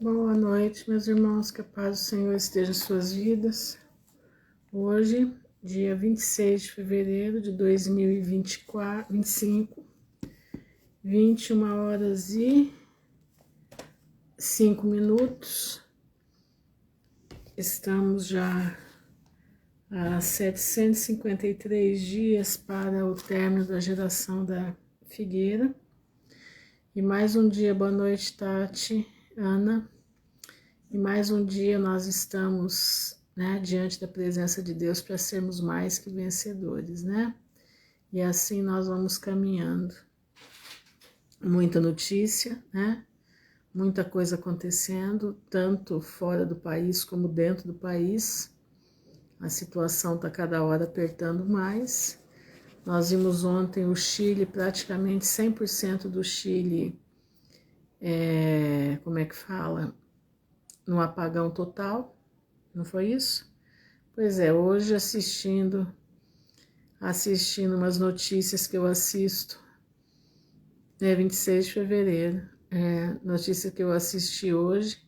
Boa noite, meus irmãos, que a paz do Senhor esteja em suas vidas. Hoje, dia 26 de fevereiro de 2025, 21 horas e 5 minutos. Estamos já há 753 dias para o término da geração da figueira. E mais um dia, boa noite, Tati, Ana. E mais um dia nós estamos, diante da presença de Deus para sermos mais que vencedores, né? E assim nós vamos caminhando. Muita notícia, né? Muita coisa acontecendo, tanto fora do país como dentro do país. A situação está cada hora apertando mais. Nós vimos ontem o Chile, praticamente 100% do Chile, como é que fala? No apagão total, não foi isso? Pois é, hoje assistindo umas notícias que eu assisto, 26 de fevereiro, notícia que eu assisti hoje,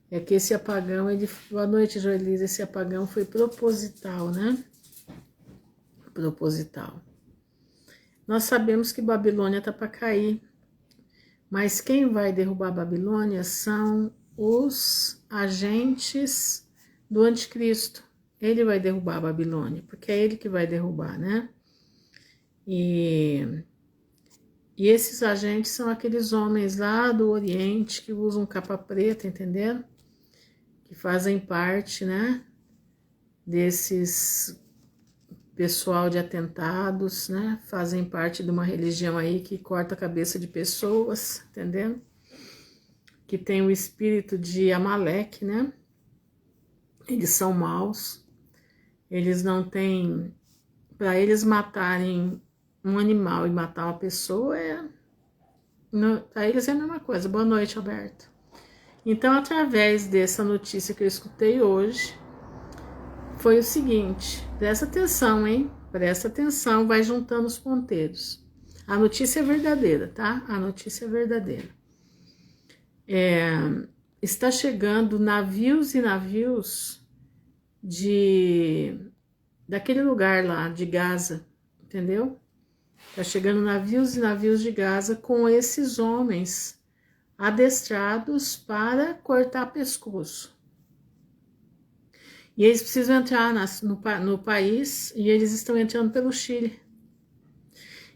é que esse apagão, boa noite, Joelisa, esse apagão foi proposital, né? Proposital. Nós sabemos que Babilônia está para cair, mas quem vai derrubar Babilônia são os agentes do anticristo. Ele vai derrubar a Babilônia, porque é ele que vai derrubar, né? E esses agentes são aqueles homens lá do Oriente que usam capa preta, entendeu? Que fazem parte, né? Desses pessoal de atentados, né? Fazem parte de uma religião aí que corta a cabeça de pessoas, entendeu? Que tem o espírito de Amaleque, né? Eles são maus, eles não têm... Para eles matarem um animal e matar uma pessoa, para eles é a mesma coisa. Boa noite, Alberto. Então, através dessa notícia que eu escutei hoje, foi o seguinte, presta atenção, hein? Presta atenção, vai juntando os ponteiros. A notícia é verdadeira, tá? A notícia é verdadeira. Está chegando navios e navios daquele lugar lá, de Gaza, entendeu? Está chegando navios e navios de Gaza com esses homens adestrados para cortar pescoço. E eles precisam entrar no país e eles estão entrando pelo Chile.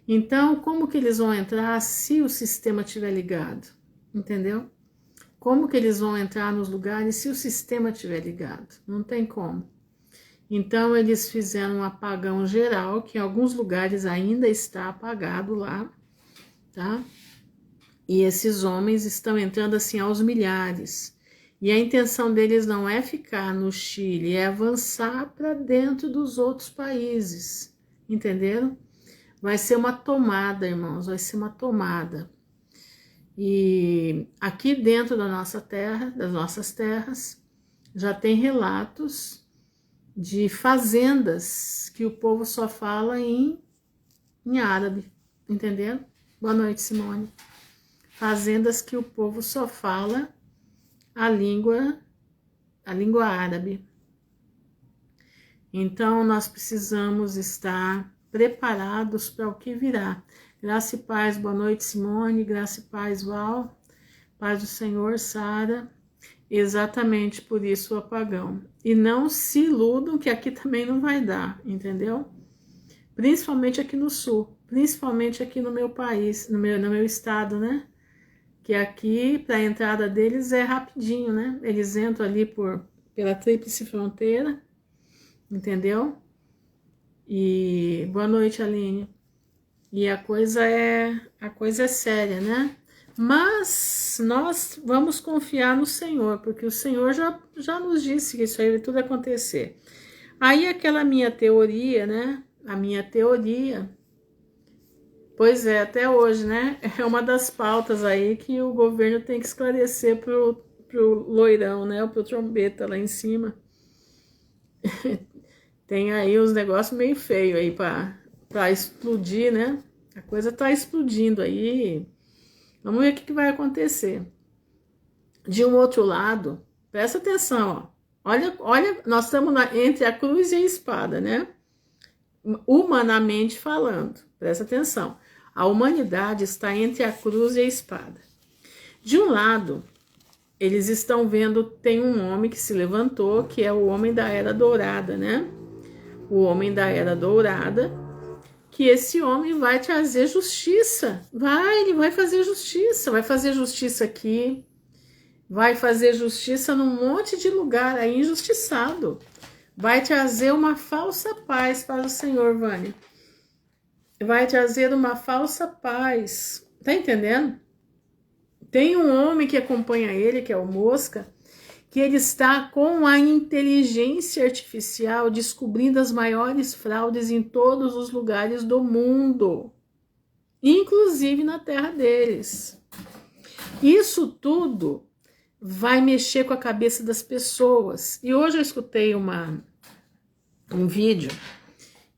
Então, como que eles vão entrar se o sistema estiver ligado? Entendeu? Como que eles vão entrar nos lugares se o sistema estiver ligado? Não tem como. Então, eles fizeram um apagão geral, que em alguns lugares ainda está apagado lá, tá? E esses homens estão entrando assim aos milhares. E a intenção deles não é ficar no Chile, é avançar para dentro dos outros países, entenderam? Vai ser uma tomada, irmãos, vai ser uma tomada. E aqui dentro da nossa terra, das nossas terras, já tem relatos de fazendas que o povo só fala em árabe, entendeu? Boa noite, Simone. Fazendas que o povo só fala a língua árabe. Então, nós precisamos estar preparados para o que virá. Graça e paz, boa noite, Simone. Graça e paz, Val. Paz do Senhor, Sara. Exatamente por isso o apagão. E não se iludam que aqui também não vai dar, entendeu? Principalmente aqui no sul, principalmente aqui no meu país, no meu estado, né? Que aqui, para a entrada deles é rapidinho, né? Eles entram ali pela tríplice fronteira, entendeu? E boa noite, Aline. E a coisa é séria, né? Mas nós vamos confiar no Senhor, porque o Senhor já nos disse que isso aí vai tudo acontecer. Aí aquela minha teoria, né? A minha teoria, pois é, até hoje, né? É uma das pautas aí que o governo tem que esclarecer pro loirão, né? Pro trombeta lá em cima. Tem aí uns negócios meio feios aí para explodir, né? A coisa tá explodindo aí. Vamos ver o que vai acontecer. De um outro lado, presta atenção, ó. Olha, nós estamos entre a cruz e a espada, né? Humanamente falando, presta atenção. A humanidade está entre a cruz e a espada. De um lado, eles estão vendo, tem um homem que se levantou, que é o homem da Era Dourada, né? O homem da Era Dourada, que esse homem vai trazer justiça. Ele vai fazer justiça aqui, vai fazer justiça num monte de lugar aí injustiçado. Vai trazer uma falsa paz para o Senhor, Vânia. Vai trazer uma falsa paz. Tá entendendo? Tem um homem que acompanha ele, que é o Mosca, que ele está com a inteligência artificial descobrindo as maiores fraudes em todos os lugares do mundo, inclusive na terra deles. Isso tudo vai mexer com a cabeça das pessoas. E hoje eu escutei um vídeo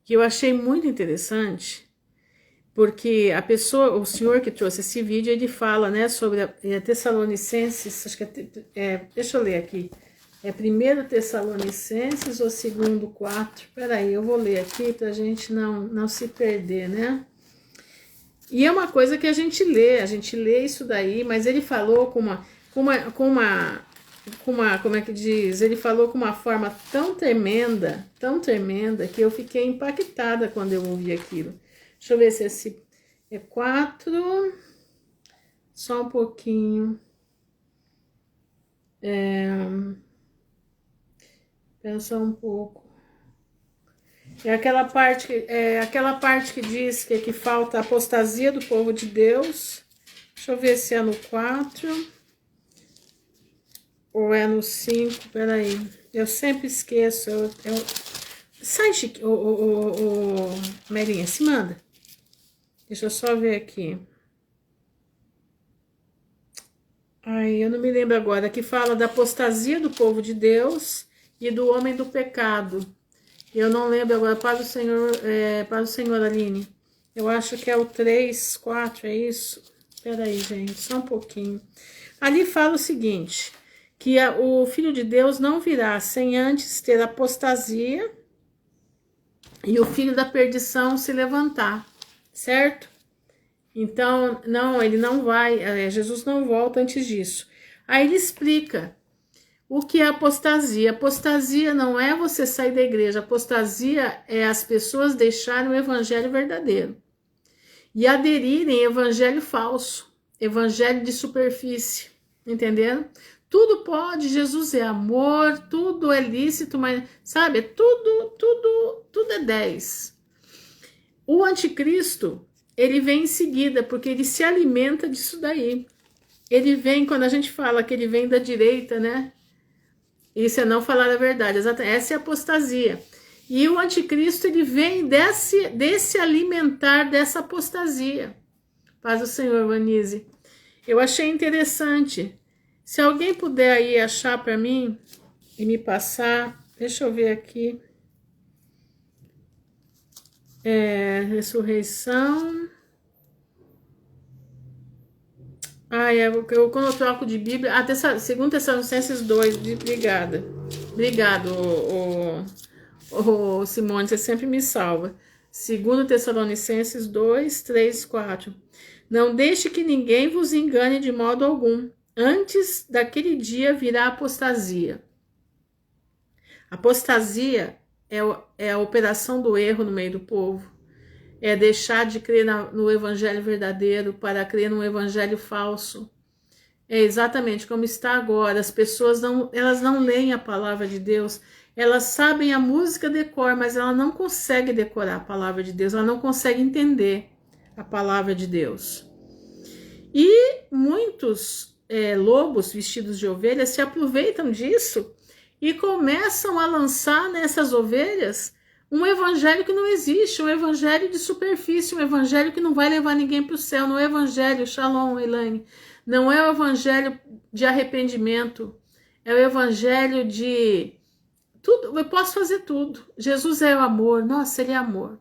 que eu achei muito interessante, porque o senhor que trouxe esse vídeo, ele fala, né, sobre a Tessalonicenses, acho que deixa eu ler aqui, é 1 Tessalonicenses ou 2:4, peraí, eu vou ler aqui pra gente não se perder, né? E é uma coisa que a gente lê isso daí, mas ele falou com uma, como é que diz? Ele falou com uma forma tão tremenda, que eu fiquei impactada quando eu ouvi aquilo. Deixa eu ver se esse é 4, só um pouquinho. Pensa um pouco. É aquela parte que diz que falta a apostasia do povo de Deus. Deixa eu ver se é no 4 ou é no 5. Peraí, eu sempre esqueço. Sai, Chique, Merinha, se manda. Deixa eu só ver aqui. Ai, eu não me lembro agora. Que fala da apostasia do povo de Deus e do homem do pecado. Eu não lembro agora. Para o Senhor, Aline. Eu acho que é o 3, 4, é isso? Espera aí, gente, só um pouquinho. Ali fala o seguinte, que o Filho de Deus não virá sem antes ter apostasia e o filho da perdição se levantar, certo? Então, não, ele não vai, Jesus não volta antes disso. Aí ele explica o que é apostasia. Apostasia não é você sair da igreja, apostasia é as pessoas deixarem o evangelho verdadeiro e aderirem ao evangelho falso, evangelho de superfície, entendendo? Tudo pode, Jesus é amor, tudo é lícito, mas, sabe, tudo é 10. O anticristo, ele vem em seguida, porque ele se alimenta disso daí. Ele vem, quando a gente fala que ele vem da direita, né? Isso é não falar a verdade, exatamente. Essa é a apostasia. E o anticristo, ele vem desse alimentar dessa apostasia. Paz do Senhor, Vanise. Eu achei interessante. Se alguém puder aí achar para mim e me passar, deixa eu ver aqui. Ressurreição. Quando eu troco de Bíblia. 2 Tessalonicenses 2, obrigada. Obrigado, Simone, você sempre me salva. 2 Tessalonicenses 2, 3, 4. Não deixe que ninguém vos engane de modo algum. Antes daquele dia virá apostasia. Apostasia é a operação do erro no meio do povo. É deixar de crer no evangelho verdadeiro para crer no evangelho falso. É exatamente como está agora. As pessoas elas não leem a palavra de Deus. Elas sabem a música de cor, mas ela não consegue decorar a palavra de Deus. Ela não consegue entender a palavra de Deus. E muitos lobos vestidos de ovelhas se aproveitam disso e começam a lançar nessas ovelhas um evangelho que não existe, um evangelho de superfície, um evangelho que não vai levar ninguém para o céu, não é evangelho, Shalom, Elaine, não é o evangelho de arrependimento, é o evangelho de tudo, eu posso fazer tudo, Jesus é o amor, nossa, ele é amor,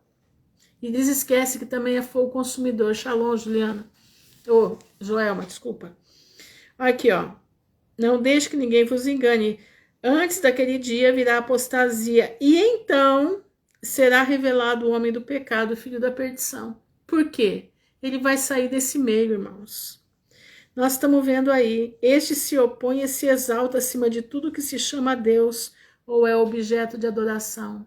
e eles esquecem que também é fogo consumidor, Shalom, Juliana, Joelma, desculpa, aqui ó, Não deixe que ninguém vos engane. Antes daquele dia virá a apostasia, e então será revelado o homem do pecado, o filho da perdição. Por quê? Ele vai sair desse meio, irmãos. Nós estamos vendo aí, este se opõe e se exalta acima de tudo que se chama Deus ou é objeto de adoração.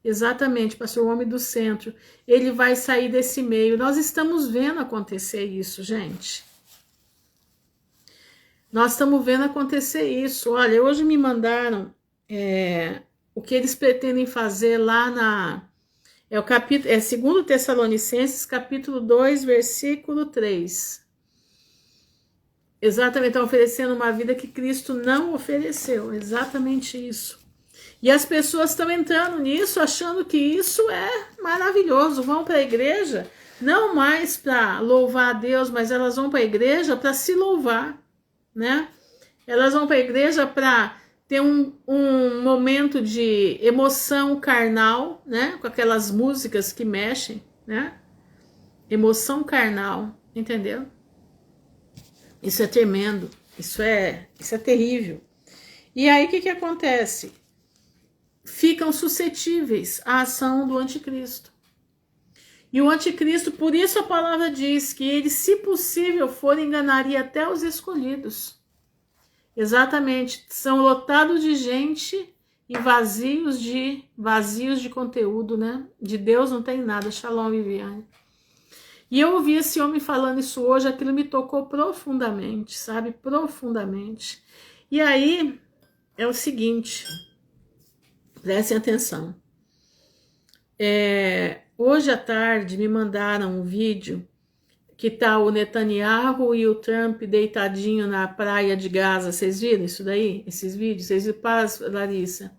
Exatamente, pastor, o homem do centro. Ele vai sair desse meio. Nós estamos vendo acontecer isso, gente. Nós estamos vendo acontecer isso. Olha, hoje me mandaram o que eles pretendem fazer lá é o capítulo, 2 Tessalonicenses, capítulo 2, versículo 3. Exatamente, estão oferecendo uma vida que Cristo não ofereceu. Exatamente isso. E as pessoas estão entrando nisso, achando que isso é maravilhoso. Vão para a igreja, não mais para louvar a Deus, mas elas vão para a igreja para se louvar, né? Elas vão para a igreja para ter um momento de emoção carnal, né? Com aquelas músicas que mexem, né? Emoção carnal, entendeu? Isso é tremendo, isso é terrível. E aí o que acontece? Ficam suscetíveis à ação do anticristo. E o anticristo, por isso a palavra diz que ele, se possível for, enganaria até os escolhidos. Exatamente, são lotados de gente e vazios de conteúdo, né? De Deus não tem nada. Shalom, Viviane. E eu ouvi esse homem falando isso hoje, aquilo me tocou profundamente, sabe? Profundamente. E aí, é o seguinte, prestem atenção. Hoje à tarde me mandaram um vídeo que tá o Netanyahu e o Trump deitadinho na praia de Gaza. Vocês viram isso daí? Esses vídeos? Vocês viram? Paz, Larissa.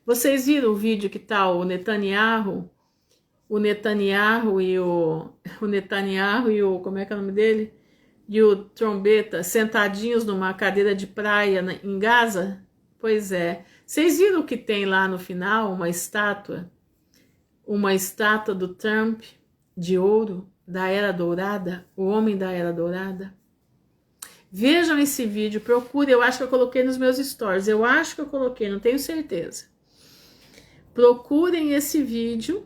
Vocês viram o vídeo que tá o Netanyahu e o como é que é o nome dele? E o Trombeta sentadinhos numa cadeira de praia em Gaza? Pois é. Vocês viram que tem lá no final uma estátua do Trump de ouro da Era Dourada, o homem da Era Dourada? Vejam esse vídeo, procure, eu acho que eu coloquei nos meus stories, eu acho que eu coloquei, não tenho certeza. Procurem esse vídeo,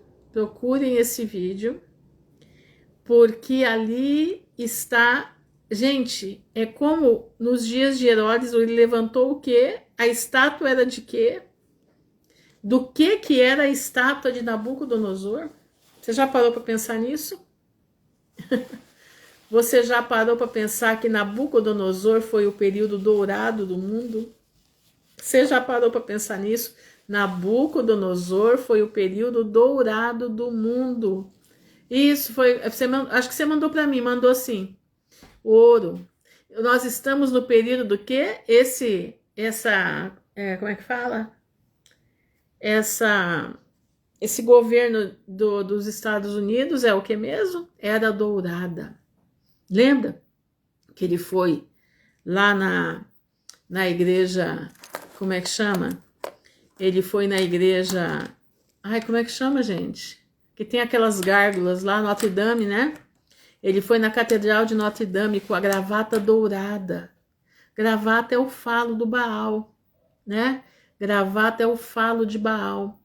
porque ali está, gente, é como nos dias de Herodes, ele levantou o quê? A estátua era de quê? Do que era a estátua de Nabucodonosor? Você já parou para pensar nisso? Você já parou para pensar que Nabucodonosor foi o período dourado do mundo? Você já parou para pensar nisso? Nabucodonosor foi o período dourado do mundo. Isso foi, acho que você mandou para mim, mandou assim, ouro. Nós estamos no período do quê? Como é que fala? Esse governo dos Estados Unidos é o que mesmo? Era dourada. Lembra que ele foi lá na igreja, como é que chama? Ele foi na igreja, como é que chama, gente? Que tem aquelas gárgulas lá, Notre Dame, né? Ele foi na Catedral de Notre Dame com a gravata dourada. Gravata é o falo do Baal, né? Gravata é o falo de Baal.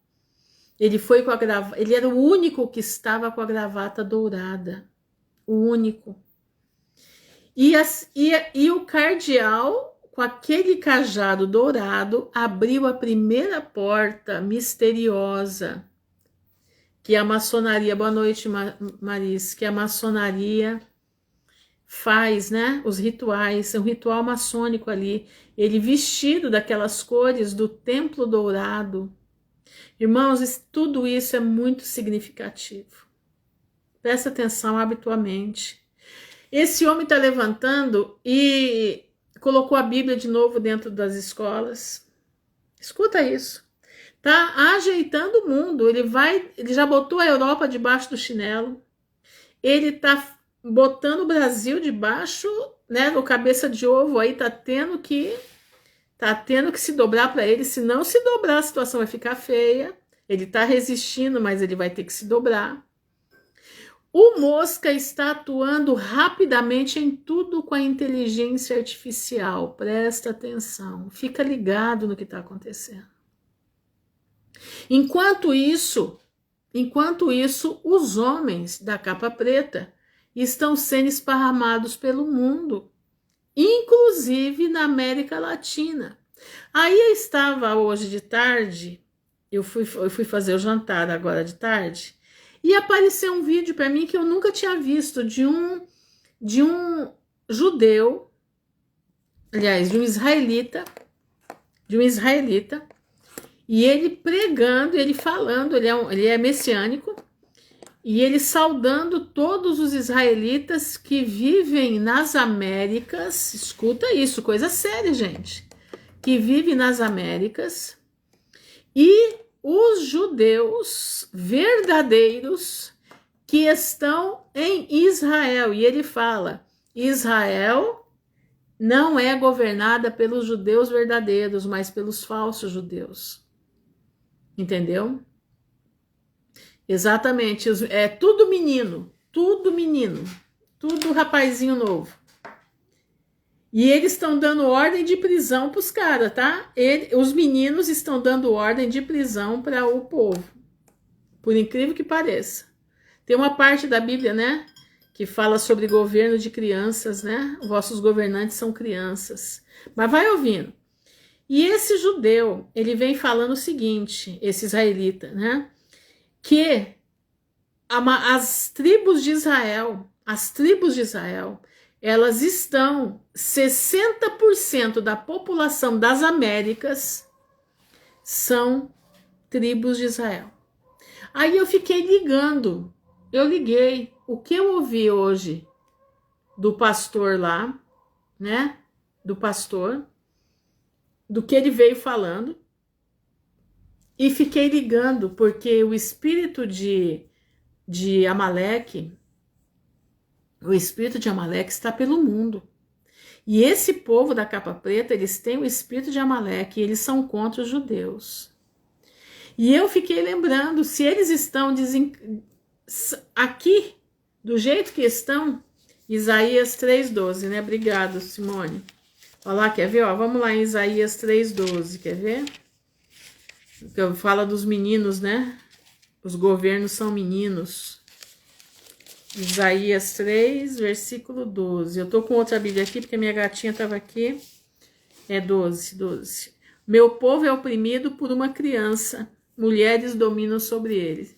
Ele foi com a gravata, ele era o único que estava com a gravata dourada. O único. E o cardeal, com aquele cajado dourado, abriu a primeira porta misteriosa que a maçonaria, boa noite, Maris, que a maçonaria faz, né? Os rituais, é um ritual maçônico ali. Ele vestido daquelas cores do templo dourado. Irmãos, tudo isso é muito significativo. Presta atenção, abre tua mente. Esse homem está levantando e colocou a Bíblia de novo dentro das escolas. Escuta isso. Tá ajeitando o mundo. Ele já botou a Europa debaixo do chinelo. Ele tá botando o Brasil debaixo, né, no cabeça de ovo aí, tá tendo que se dobrar para ele. Se não se dobrar, a situação vai ficar feia. Ele tá resistindo, mas ele vai ter que se dobrar. O Mosca está atuando rapidamente em tudo com a inteligência artificial. Presta atenção, fica ligado no que está acontecendo. Enquanto isso, os homens da capa preta estão sendo esparramados pelo mundo, inclusive na América Latina. Aí eu estava hoje de tarde, eu fui fazer o jantar agora de tarde, e apareceu um vídeo para mim que eu nunca tinha visto de um judeu, aliás, de um israelita, e ele pregando, ele falando, ele é messiânico, e ele saudando todos os israelitas que vivem nas Américas. Escuta isso, coisa séria, gente. Que vivem nas Américas, e os judeus verdadeiros que estão em Israel. E ele fala: Israel não é governada pelos judeus verdadeiros, mas pelos falsos judeus. Entendeu? Exatamente, é tudo menino, tudo rapazinho novo. E eles estão dando ordem de prisão para os caras, tá? Os meninos estão dando ordem de prisão para o povo, por incrível que pareça. Tem uma parte da Bíblia, né, que fala sobre governo de crianças, né? Vossos governantes são crianças. Mas vai ouvindo. E esse judeu, ele vem falando o seguinte, esse israelita, né? Que as tribos de Israel, elas estão, 60% da população das Américas são tribos de Israel. Aí eu fiquei ligando, o que eu ouvi hoje do pastor lá, né? Do pastor, do que ele veio falando, e fiquei ligando, porque o espírito de Amaleque, está pelo mundo. E esse povo da capa preta, eles têm o espírito de Amaleque, e eles são contra os judeus. E eu fiquei lembrando, se eles estão aqui, do jeito que estão, Isaías 3,12, né? Obrigado, Simone. Olha lá, quer ver? Ó, vamos lá em Isaías 3,12, quer ver? Que fala dos meninos, né? Os governos são meninos. Isaías 3, versículo 12. Eu tô com outra Bíblia aqui, porque minha gatinha estava aqui. É 12. Meu povo é oprimido por uma criança. Mulheres dominam sobre ele.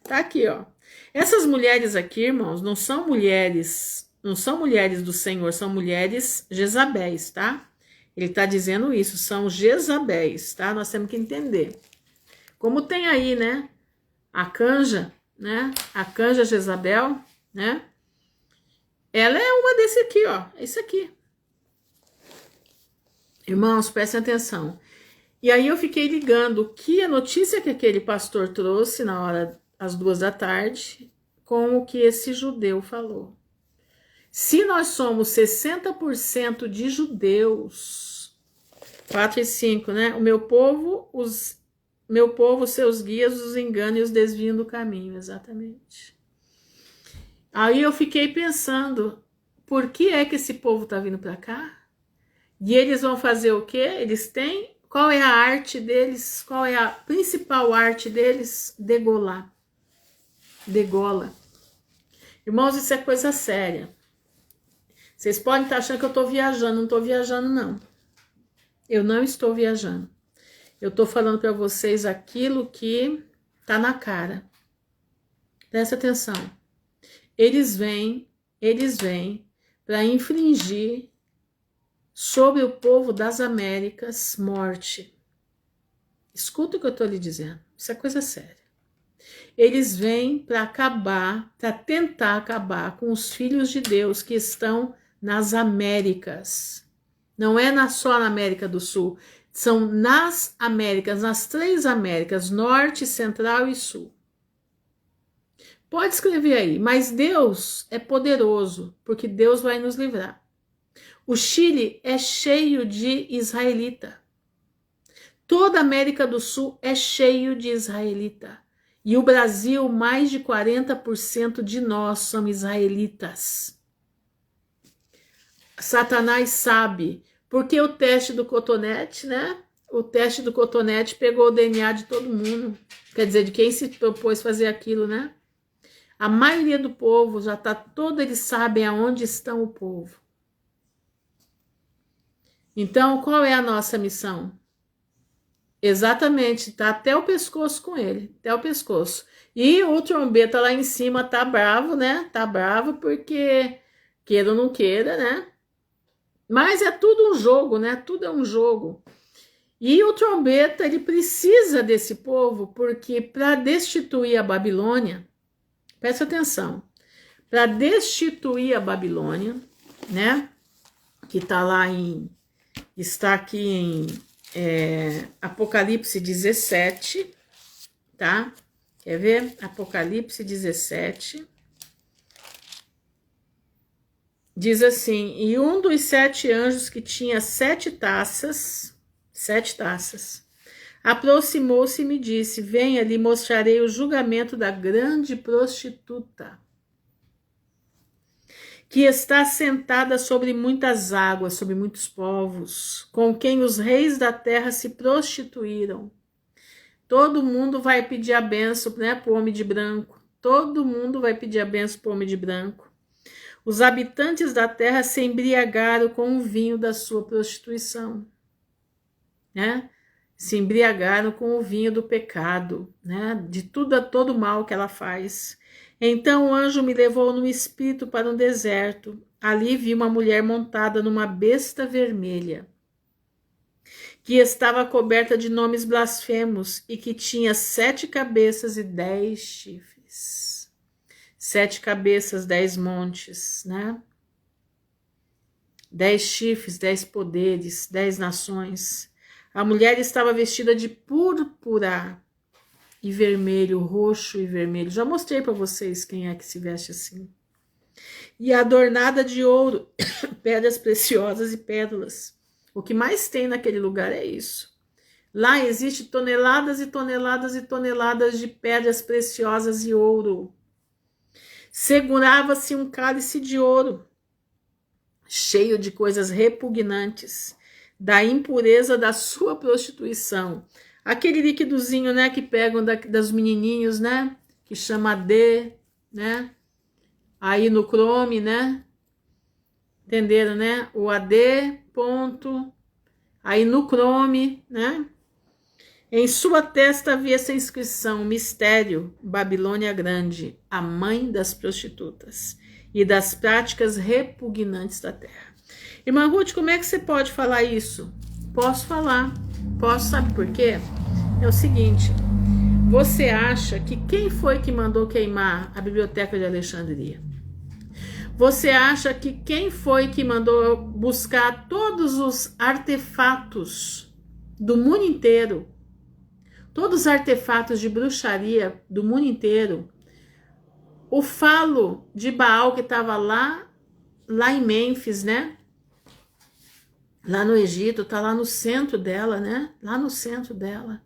Tá aqui, ó. Essas mulheres aqui, irmãos, não são mulheres do Senhor, são mulheres Jezabéis, tá? Ele tá dizendo isso, são Jezabéis, tá? Nós temos que entender. Como tem aí, né? A canja, né? A canja Jezabel, né? Ela é uma desse aqui, ó. Esse aqui. Irmãos, prestem atenção. E aí eu fiquei ligando que a notícia que aquele pastor trouxe na hora, às 2 da tarde, com o que esse judeu falou. Se nós somos 60% de judeus, 4 e 5, né? O meu povo, seus guias, os enganam e os desviam do caminho, exatamente. Aí eu fiquei pensando, por que é que esse povo tá vindo para cá? E eles vão fazer o quê? Eles têm, qual é a arte deles? Qual é a principal arte deles? Degolar. Degola. Irmãos, isso é coisa séria. Vocês podem estar achando que eu estou viajando, não estou viajando, não. Eu não estou viajando. Eu estou falando para vocês aquilo que está na cara. Presta atenção. Eles vêm para infringir sobre o povo das Américas morte. Escuta o que eu estou lhe dizendo. Isso é coisa séria. Eles vêm para tentar acabar com os filhos de Deus que estão nas Américas. Não é só na América do Sul, são nas Américas, nas 3 Américas, Norte, Central e Sul. Pode escrever aí, mas Deus é poderoso, porque Deus vai nos livrar. O Chile é cheio de israelita. Toda a América do Sul é cheio de israelita. E o Brasil, mais de 40% de nós somos israelitas. Satanás sabe, porque o teste do cotonete, né? O teste do cotonete pegou o DNA de todo mundo. Quer dizer, de quem se propôs fazer aquilo, né? A maioria do povo já está todo, eles sabem aonde estão o povo. Então, qual é a nossa missão? Exatamente, tá até o pescoço com ele, até o pescoço. E o trombeta lá em cima tá bravo, né? Tá bravo porque, queira ou não queira, né? Mas é tudo um jogo, né? Tudo é um jogo. E o trombeta, ele precisa desse povo porque para destituir a Babilônia, presta atenção, para destituir a Babilônia, né? Que tá lá está aqui em Apocalipse 17, tá? Quer ver? Apocalipse 17. Diz assim: e um dos 7 anjos que tinha 7 taças, aproximou-se e me disse: venha, lhe mostrarei o julgamento da grande prostituta, que está sentada sobre muitas águas, sobre muitos povos, com quem os reis da terra se prostituíram. Todo mundo vai pedir a benção, né, para o homem de branco. Todo mundo vai pedir a benção para o homem de branco. Os habitantes da terra se embriagaram com o vinho da sua prostituição, né? Se embriagaram com o vinho do pecado, né? De todo o mal que ela faz. Então o anjo me levou no espírito para um deserto. Ali vi uma mulher montada numa besta vermelha, que estava coberta de nomes blasfemos e que tinha 7 cabeças e 10 chifres. 7 cabeças, 10 montes, né? 10 chifres, 10 poderes, 10 nações. A mulher estava vestida de púrpura e vermelho, roxo e vermelho. Já mostrei para vocês quem é que se veste assim. E adornada de ouro, pedras preciosas e pérolas. O que mais tem naquele lugar é isso. Lá existe toneladas e toneladas e toneladas de pedras preciosas e ouro. Segurava-se um cálice de ouro, cheio de coisas repugnantes, da impureza da sua prostituição. Aquele líquidozinho, né, que pegam das menininhos, né, que chama AD, né, aí no Chrome, né, entenderam, né, o AD, ponto, aí no Chrome, né, em sua testa havia essa inscrição: mistério, Babilônia Grande, a mãe das prostitutas e das práticas repugnantes da terra. Irmã Ruth, como é que você pode falar isso? Posso falar, posso, sabe por quê? É o seguinte, você acha que quem foi que mandou queimar a Biblioteca de Alexandria? Você acha que quem foi que mandou buscar todos os artefatos do mundo inteiro? Todos os artefatos de bruxaria do mundo inteiro. O falo de Baal que estava lá em Mênfis, né? Lá no Egito, tá lá no centro dela, né? Lá no centro dela.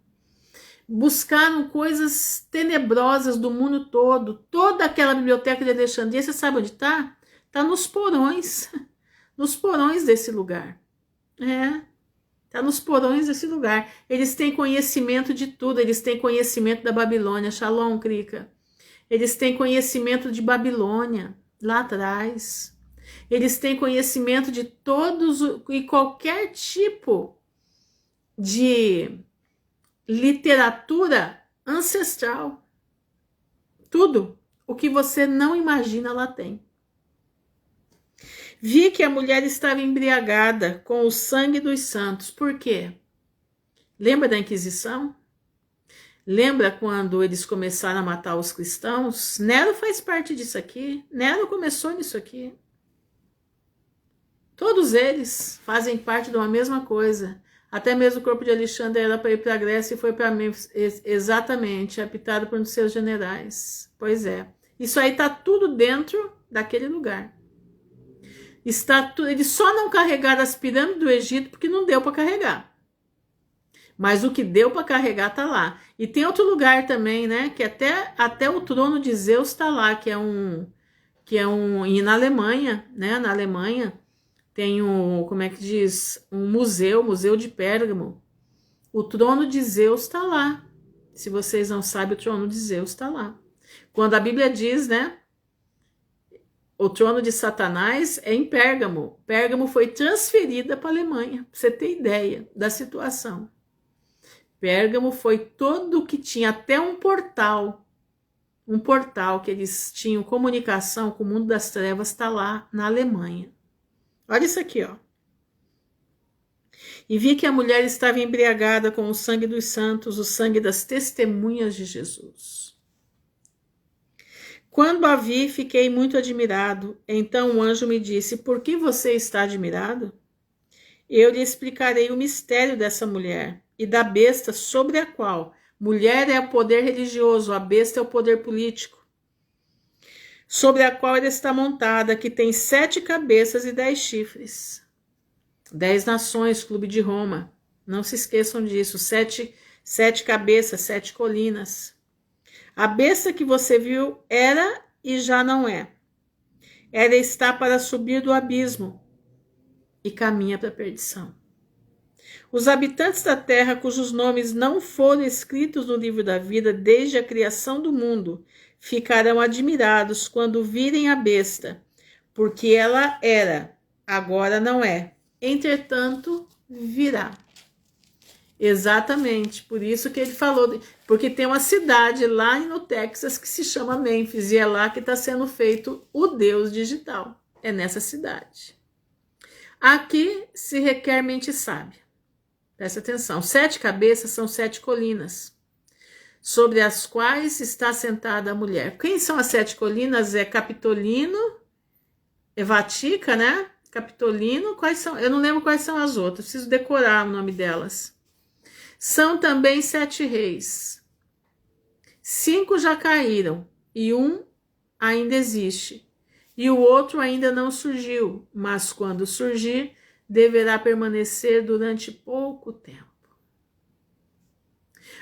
Buscaram coisas tenebrosas do mundo todo. Toda aquela biblioteca de Alexandria, você sabe onde tá? Tá nos porões. Nos porões desse lugar. Está nos porões desse lugar. Eles têm conhecimento de tudo. Eles têm conhecimento da Babilônia. Shalom, Krika. Eles têm conhecimento de Babilônia lá atrás. Eles têm conhecimento de todos e qualquer tipo de literatura ancestral. Tudo o que você não imagina, ela tem. Vi que a mulher estava embriagada com o sangue dos santos. Por quê? Lembra da Inquisição? Lembra quando eles começaram a matar os cristãos? Nero faz parte disso aqui. Nero começou nisso aqui. Todos eles fazem parte de uma mesma coisa. Até mesmo o corpo de Alexandre era para ir para a Grécia e foi para Mênfis, exatamente, apitado por um de seus generais. Pois é. Isso aí está tudo dentro daquele lugar. Eles só não carregaram as pirâmides do Egito porque não deu para carregar. Mas o que deu para carregar tá lá. E tem outro lugar também, né? Que até o trono de Zeus está lá, e na Alemanha, né? Na Alemanha tem como é que diz? Um museu de Pérgamo. O trono de Zeus está lá. Se vocês não sabem, o trono de Zeus está lá. Quando a Bíblia diz, né? O trono de Satanás é em Pérgamo. Pérgamo foi transferida para a Alemanha, para você ter ideia da situação. Pérgamo foi todo o que tinha, até um portal que eles tinham comunicação com o mundo das trevas, está lá na Alemanha. Olha isso aqui, ó. E vi que a mulher estava embriagada com o sangue dos santos, o sangue das testemunhas de Jesus. Quando a vi, fiquei muito admirado. Então o anjo me disse: por que você está admirado? Eu lhe explicarei o mistério dessa mulher e da besta sobre a qual mulher é o poder religioso, a besta é o poder político, sobre a qual ela está montada, que tem 7 cabeças e 10 chifres. 10 nações, Clube de Roma. Não se esqueçam disso. 7 cabeças, 7 colinas. A besta que você viu era e já não é. Ela está para subir do abismo e caminha para a perdição. Os habitantes da terra, cujos nomes não foram escritos no livro da vida desde a criação do mundo, ficarão admirados quando virem a besta, porque ela era, agora não é. Entretanto, virá. Exatamente, por isso que ele falou, porque tem uma cidade lá no Texas que se chama Mênfis, e é lá que está sendo feito o Deus digital, é nessa cidade. Aqui se requer mente sábia, presta atenção, 7 cabeças são 7 colinas, sobre as quais está sentada a mulher. Quem são as 7 colinas? É Capitolino, Vatica, né? Capitolino, quais são? Eu não lembro quais são as outras, preciso decorar o nome delas. São também 7 reis. 5 já caíram e um ainda existe. E o outro ainda não surgiu, mas quando surgir, deverá permanecer durante pouco tempo.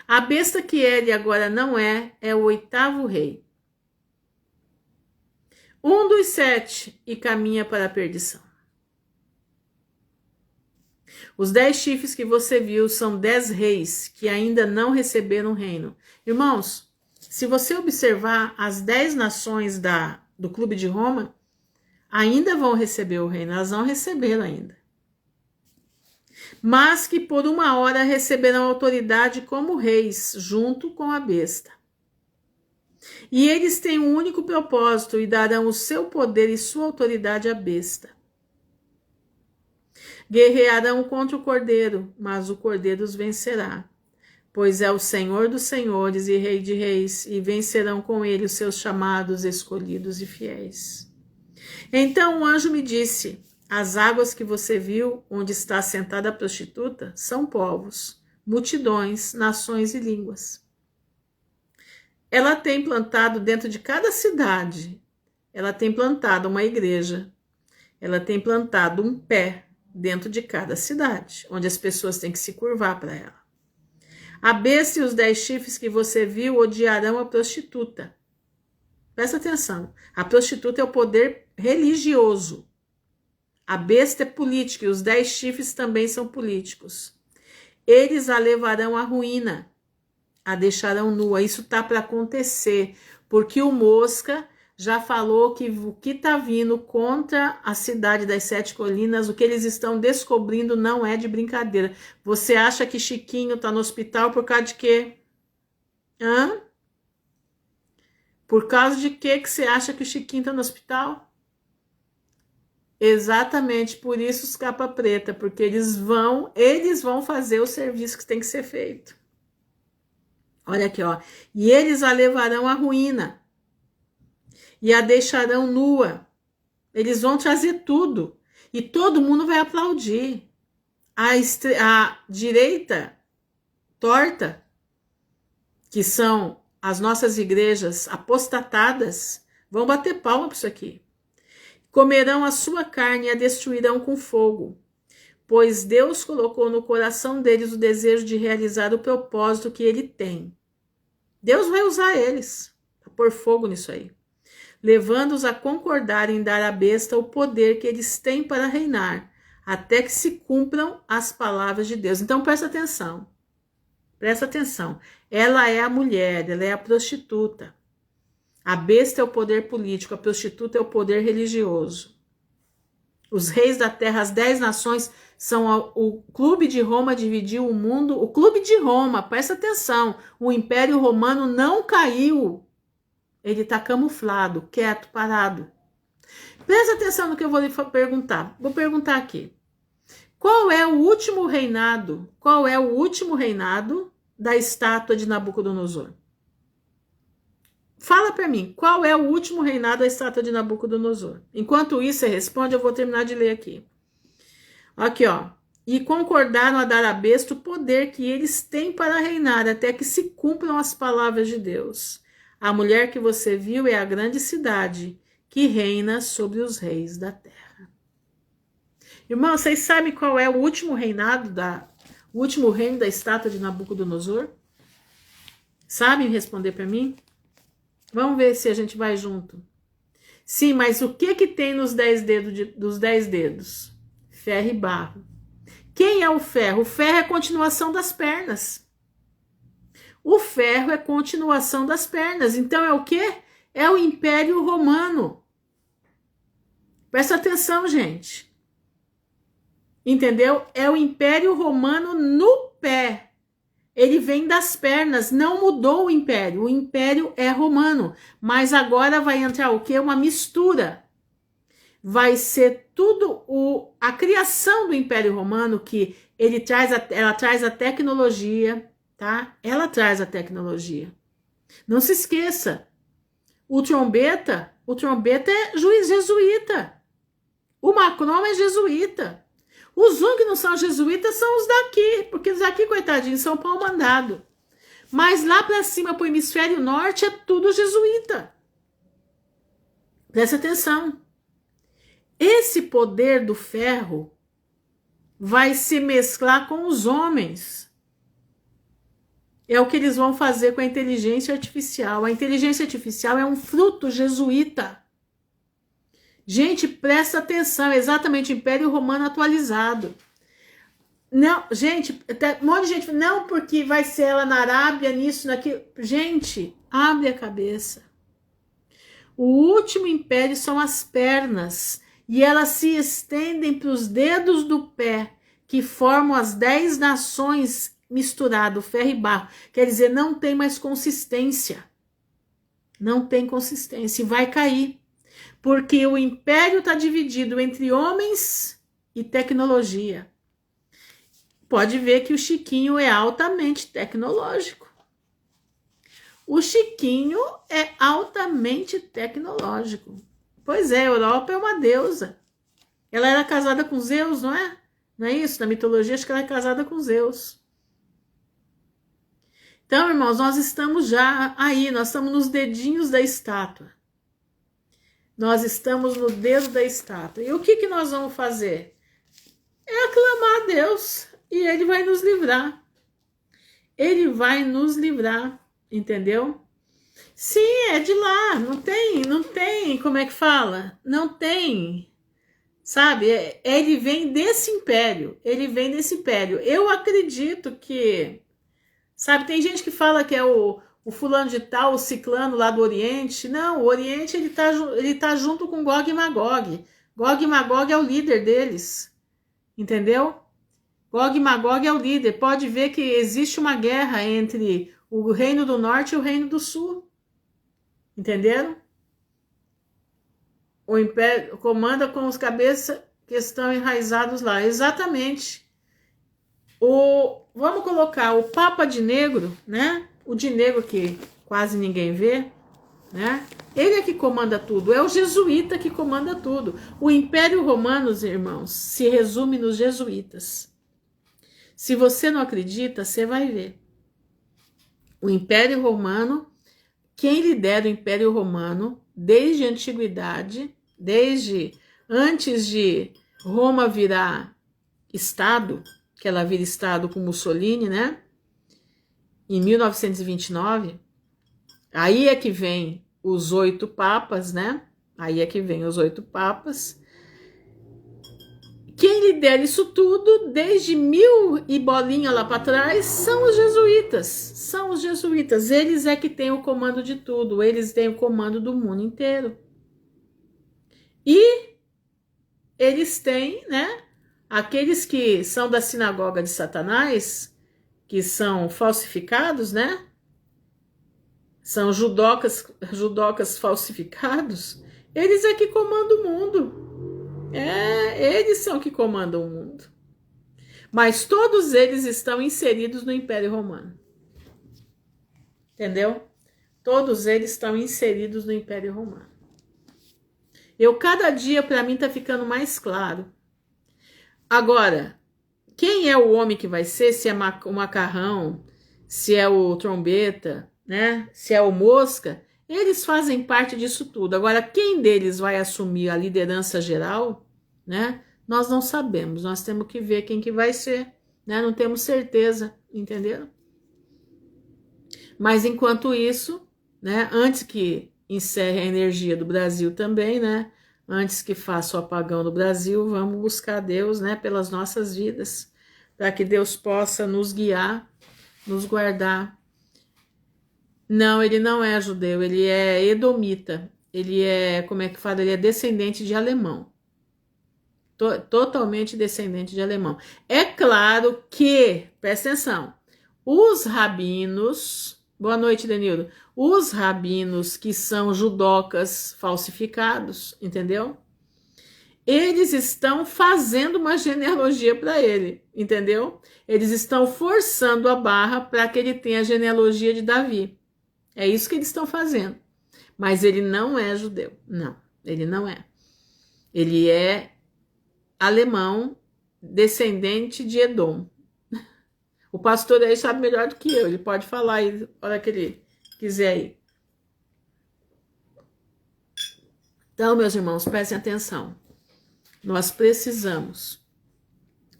A besta que ele agora não é o 8º rei. Um dos 7 e caminha para a perdição. Os 10 chifres que você viu são 10 reis que ainda não receberam o reino. Irmãos, se você observar, as 10 nações do Clube de Roma ainda vão receber o reino, elas não receberam ainda. Mas que por uma hora receberão autoridade como reis, junto com a besta. E eles têm um único propósito e darão o seu poder e sua autoridade à besta. Guerrearão contra o cordeiro, mas o cordeiro os vencerá, pois é o Senhor dos senhores e Rei de reis, e vencerão com ele os seus chamados, escolhidos e fiéis. Então o anjo me disse: as águas que você viu, onde está sentada a prostituta, são povos, multidões, nações e línguas. Ela tem plantado dentro de cada cidade, ela tem plantado uma igreja, ela tem plantado um pé dentro de cada cidade, onde as pessoas têm que se curvar para ela. A besta e os 10 chifres que você viu odiarão a prostituta. Presta atenção, a prostituta é o poder religioso. A besta é política e os 10 chifres também são políticos. Eles a levarão à ruína, a deixarão nua. Isso está para acontecer, porque o Mosca já falou que o que está vindo contra a cidade das 7 colinas, o que eles estão descobrindo não é de brincadeira. Você acha que Chiquinho está no hospital por causa de quê? Hã? Por causa de quê que você acha que o Chiquinho está no hospital? Exatamente, por isso os capa preta, porque eles vão fazer o serviço que tem que ser feito. Olha aqui, ó. E eles a levarão à ruína e a deixarão nua. Eles vão trazer tudo e todo mundo vai aplaudir. A direita torta, que são as nossas igrejas apostatadas, vão bater palma para isso aqui. Comerão a sua carne e a destruirão com fogo, pois Deus colocou no coração deles o desejo de realizar o propósito que ele tem. Deus vai usar eles para pôr fogo nisso aí, levando-os a concordar em dar à besta o poder que eles têm para reinar, até que se cumpram as palavras de Deus. Então presta atenção. Presta atenção. Ela é a mulher, ela é a prostituta. A besta é o poder político, a prostituta é o poder religioso. Os reis da terra, as 10 nações, são o clube de Roma dividiu o mundo. O clube de Roma, presta atenção, o Império Romano não caiu. Ele está camuflado, quieto, parado. Presta atenção no que eu vou lhe perguntar. Vou perguntar aqui. Qual é o último reinado? Qual é o último reinado da estátua de Nabucodonosor? Fala para mim, qual é o último reinado da estátua de Nabucodonosor? Enquanto isso você responde, eu vou terminar de ler aqui. Aqui, ó. E concordaram a dar à besta o poder que eles têm para reinar, até que se cumpram as palavras de Deus. A mulher que você viu é a grande cidade, que reina sobre os reis da terra. Irmão, vocês sabem qual é o último reinado o último reino da estátua de Nabucodonosor? Sabem responder para mim? Vamos ver se a gente vai junto. Sim, mas o que tem nos 10 dedos dos 10 dedos? Ferro e barro. Quem é o ferro? O ferro é a continuação das pernas. O ferro é a continuação das pernas. Então é o quê? É o Império Romano. Presta atenção, gente. Entendeu? É o Império Romano no pé. Ele vem das pernas, não mudou o império é romano, mas agora vai entrar o quê? Uma mistura. Vai ser tudo a criação do Império Romano, que ela traz a tecnologia, tá? Ela traz a tecnologia. Não se esqueça, o trombeta é jesuíta. O Macron é jesuíta. Os que não são jesuítas são os daqui, porque os daqui, coitadinhos, são pau mandado. Mas lá para cima, para o hemisfério norte, é tudo jesuíta. Presta atenção. Esse poder do ferro vai se mesclar com os homens. É o que eles vão fazer com a inteligência artificial. A inteligência artificial é um fruto jesuíta. Gente, presta atenção, exatamente, Império Romano atualizado. Não, gente, um monte de gente, não, porque vai ser ela na Arábia, nisso, naquilo. Gente, abre a cabeça. O último império são as pernas, e elas se estendem para os dedos do pé, que formam as 10 nações misturadas, ferro e barro. Quer dizer, não tem mais consistência. Não tem consistência, e vai cair. Porque o império está dividido entre homens e tecnologia. Pode ver que o Chiquinho é altamente tecnológico. O Chiquinho é altamente tecnológico. Pois é, a Europa é uma deusa. Ela era casada com Zeus, não é? Não é isso? Na mitologia, acho que ela é casada com Zeus. Então, irmãos, nós estamos já aí, nós estamos nos dedinhos da estátua. Nós estamos no dedo da estátua. E o que nós vamos fazer? É aclamar a Deus. E Ele vai nos livrar. Ele vai nos livrar. Entendeu? Sim, é de lá. Não tem, como é que fala? Não tem. Sabe? Ele vem desse império. Ele vem desse império. Eu acredito que... Sabe, tem gente que fala que é o fulano de tal, o ciclano lá do Oriente. Não, o Oriente ele tá junto com Gog e Magog. Gog e Magog é o líder deles. Entendeu? Gog e Magog é o líder. Pode ver que existe uma guerra entre o Reino do Norte e o Reino do Sul. Entenderam? O Império comanda com os cabeças que estão enraizados lá. Exatamente. Vamos colocar o Papa de Negro, né? O de negro que quase ninguém vê, né? Ele é que comanda tudo, é o jesuíta que comanda tudo. O Império Romano, irmãos, se resume nos jesuítas. Se você não acredita, você vai ver. O Império Romano, quem lidera o Império Romano, desde a antiguidade, desde antes de Roma virar Estado, que ela vira Estado com Mussolini, né? Em 1929, aí é que vem os 8 papas, né? Aí é que vem os 8 papas. Quem lidera isso tudo, desde 1000 e bolinha lá para trás, são os jesuítas. São os jesuítas. Eles é que têm o comando de tudo. Eles têm o comando do mundo inteiro. E eles têm, né? Aqueles que são da sinagoga de Satanás, que são falsificados, né? São judocas falsificados. Eles é que comandam o mundo. Eles são que comandam o mundo. Mas todos eles estão inseridos no Império Romano. Entendeu? Todos eles estão inseridos no Império Romano. Cada dia, para mim, tá ficando mais claro. Agora, quem é o homem que vai ser? Se é o macarrão, se é o trombeta, né? Se é o mosca, eles fazem parte disso tudo. Agora, quem deles vai assumir a liderança geral, né? Nós não sabemos. Nós temos que ver quem que vai ser, né? Não temos certeza, entenderam? Mas enquanto isso, né? Antes que encerre a energia do Brasil também, né? Antes que faça o apagão do Brasil, vamos buscar Deus, né? Pelas nossas vidas, para que Deus possa nos guiar, nos guardar. Não, ele não é judeu, ele é edomita. Ele é, como é que fala? Ele é descendente de alemão. Totalmente descendente de alemão. É claro que, presta atenção, os rabinos, boa noite, Denildo, os rabinos que são judocas falsificados, entendeu? Eles estão fazendo uma genealogia para ele, entendeu? Eles estão forçando a barra para que ele tenha a genealogia de Davi. É isso que eles estão fazendo. Mas ele não é judeu. Não, ele não é. Ele é alemão, descendente de Edom. O pastor aí sabe melhor do que eu. Ele pode falar aí, na hora que ele quiser aí. Então, meus irmãos, prestem atenção. Nós precisamos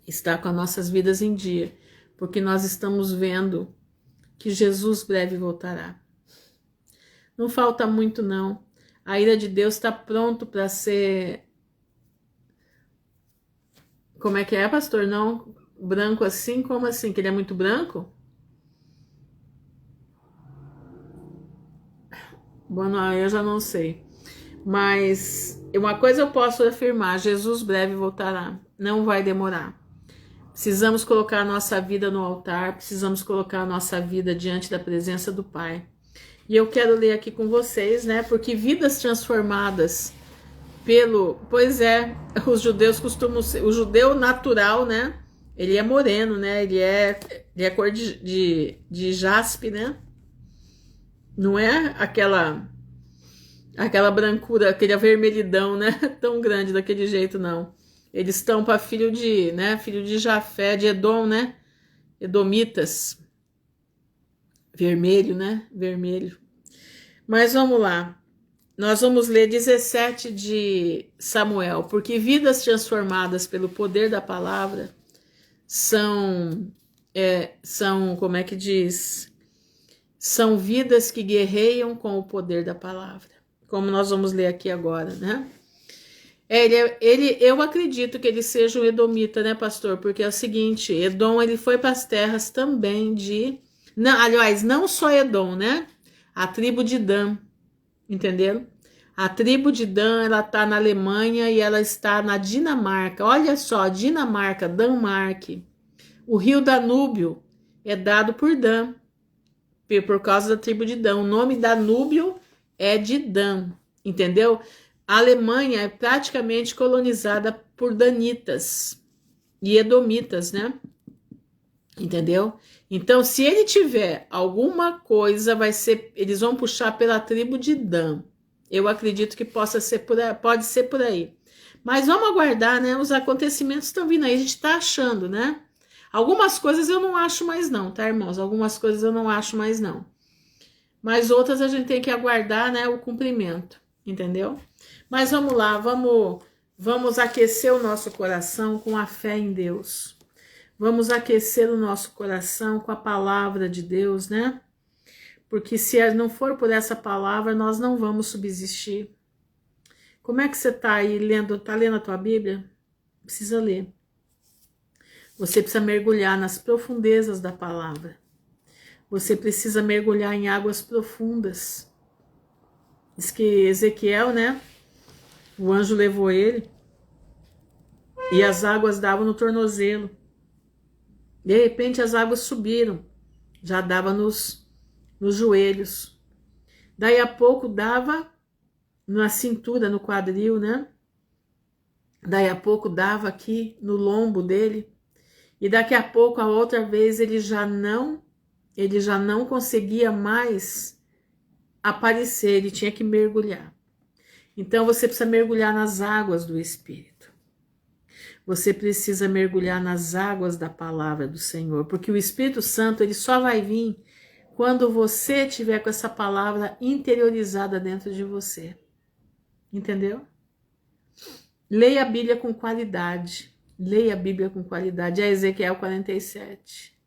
estar com as nossas vidas em dia, porque nós estamos vendo que Jesus breve voltará. Não falta muito, não. A ira de Deus está pronto para ser... Como é que é, pastor? Não branco assim? Como assim? Que ele é muito branco? Bom, não, eu já não sei. Mas uma coisa eu posso afirmar, Jesus breve voltará. Não vai demorar. Precisamos colocar a nossa vida no altar, precisamos colocar a nossa vida diante da presença do Pai. E eu quero ler aqui com vocês, né? Porque vidas transformadas Pois é, os judeus costumam ser... O judeu natural, né? Ele é moreno, né? Ele é cor de jaspe, né? Não é aquela brancura, aquele avermelhidão, né? Tão grande daquele jeito, não. Eles estão para filho de Jafé, de Edom, né? Edomitas. Vermelho, né? Vermelho. Mas vamos lá. Nós vamos ler 17 de Samuel, porque vidas transformadas pelo poder da palavra são, como é que diz? São vidas que guerreiam com o poder da palavra, como nós vamos ler aqui agora, né? Eu acredito que ele seja um edomita, né, pastor? Porque é o seguinte, Edom, ele foi para as terras também não, aliás, não só Edom, né? A tribo de Dan. Entenderam? A tribo de Dan, ela está na Alemanha e ela está na Dinamarca. Olha só, Dinamarca, Danmark. O rio Danúbio é dado por Dan, por causa da tribo de Dan. O nome Danúbio é de Dan, entendeu? A Alemanha é praticamente colonizada por danitas e edomitas, né? Entendeu? Então, se ele tiver alguma coisa, eles vão puxar pela tribo de Dan. Eu acredito que pode ser por aí. Mas vamos aguardar, né? Os acontecimentos estão vindo aí, a gente está achando, né? Algumas coisas eu não acho mais não, tá, irmãos? Algumas coisas eu não acho mais não. Mas outras a gente tem que aguardar, né? O cumprimento, entendeu? Mas vamos lá, vamos Vamos aquecer o nosso coração com a fé em Deus. Vamos aquecer o nosso coração com a palavra de Deus, né? Porque se não for por essa palavra, nós não vamos subsistir. Como é que você está aí lendo? Está lendo a tua Bíblia? Precisa ler. Você precisa mergulhar nas profundezas da palavra. Você precisa mergulhar em águas profundas. Diz que Ezequiel, né? O anjo levou ele e as águas davam no tornozelo. De repente as águas subiram, já dava nos joelhos. Daí a pouco dava na cintura, no quadril, né? Daí a pouco dava aqui no lombo dele. E daqui a pouco, a outra vez, ele já não conseguia mais aparecer, ele tinha que mergulhar. Então você precisa mergulhar nas águas do Espírito. Você precisa mergulhar nas águas da palavra do Senhor, porque o Espírito Santo ele só vai vir quando você tiver com essa palavra interiorizada dentro de você. Entendeu? Leia a Bíblia com qualidade. Leia a Bíblia com qualidade. É Ezequiel 47.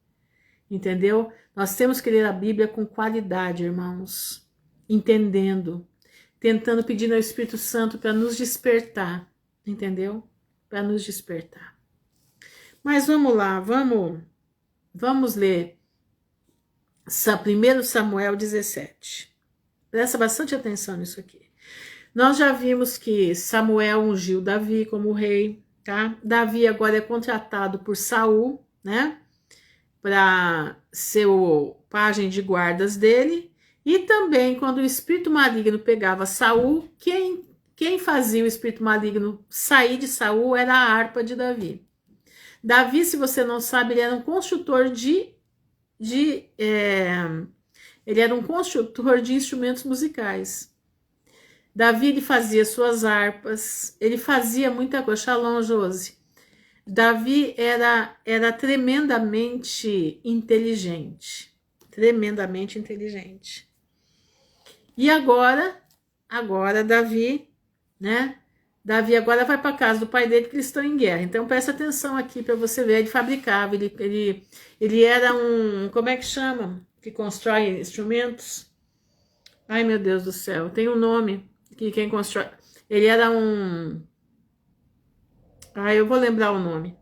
Entendeu? Nós temos que ler a Bíblia com qualidade, irmãos. Entendendo. Tentando, pedindo ao Espírito Santo para nos despertar. Entendeu? Para nos despertar. Mas vamos lá, vamos ler 1 Samuel 17. Presta bastante atenção nisso aqui. Nós já vimos que Samuel ungiu Davi como rei, tá? Davi agora é contratado por Saul, né? Para ser o pajem de guardas dele. E também quando o espírito maligno pegava Saul, quem fazia o espírito maligno sair de Saul era a harpa de Davi. Davi, se você não sabe, ele era um construtor ele era um construtor de instrumentos musicais. Davi ele fazia suas harpas, ele fazia muita coisa. Shalom, Josi. Davi era tremendamente inteligente. Tremendamente inteligente. E agora Davi, né? Davi agora vai para casa do pai dele, que eles estão em guerra. Então presta atenção aqui para você ver. Ele fabricava, ele era um, como é que chama? Que constrói instrumentos? Ai, meu Deus do céu, tem um nome que quem constrói. Ele era um... eu vou lembrar o nome.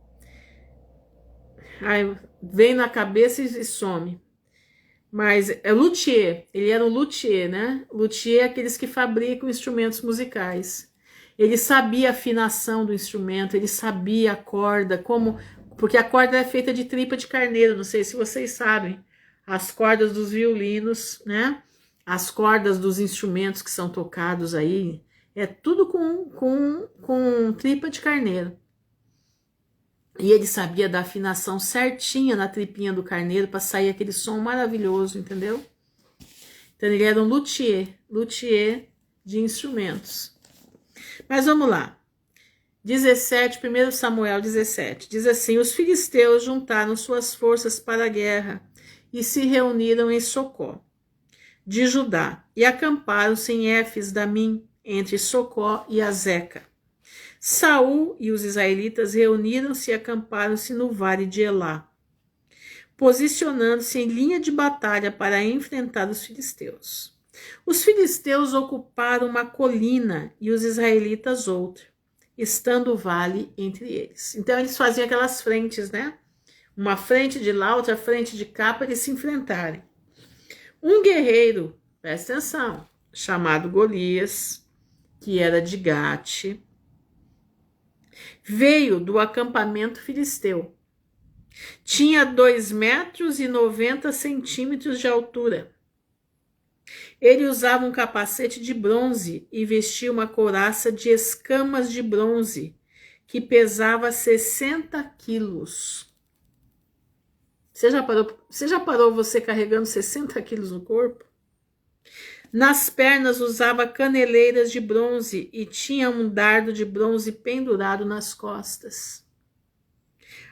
Vem na cabeça e some. Mas é luthier, ele era um luthier, né? Luthier é aqueles que fabricam instrumentos musicais. Ele sabia a afinação do instrumento, ele sabia a corda, porque a corda é feita de tripa de carneiro, não sei se vocês sabem. As cordas dos violinos, né? As cordas dos instrumentos que são tocados aí, é tudo com tripa de carneiro. E ele sabia da afinação certinha na tripinha do carneiro para sair aquele som maravilhoso, entendeu? Então ele era um luthier de instrumentos. Mas vamos lá. 17, 1 Samuel 17. Diz assim: os filisteus juntaram suas forças para a guerra e se reuniram em Socó, de Judá, e acamparam-se em Éfes-Damim, entre Socó e Azeca. Saul e os israelitas reuniram-se e acamparam-se no vale de Elá, posicionando-se em linha de batalha para enfrentar os filisteus. Os filisteus ocuparam uma colina e os israelitas outra, estando o vale entre eles. Então eles faziam aquelas frentes, né? Uma frente de lá, outra frente de cá, para eles se enfrentarem. Um guerreiro, presta atenção, chamado Golias, que era de Gate, veio do acampamento filisteu. Tinha 2,90 metros de altura. Ele usava um capacete de bronze e vestia uma couraça de escamas de bronze, que pesava 60 quilos. Você já parou você carregando 60 quilos no corpo? Nas pernas usava caneleiras de bronze e tinha um dardo de bronze pendurado nas costas.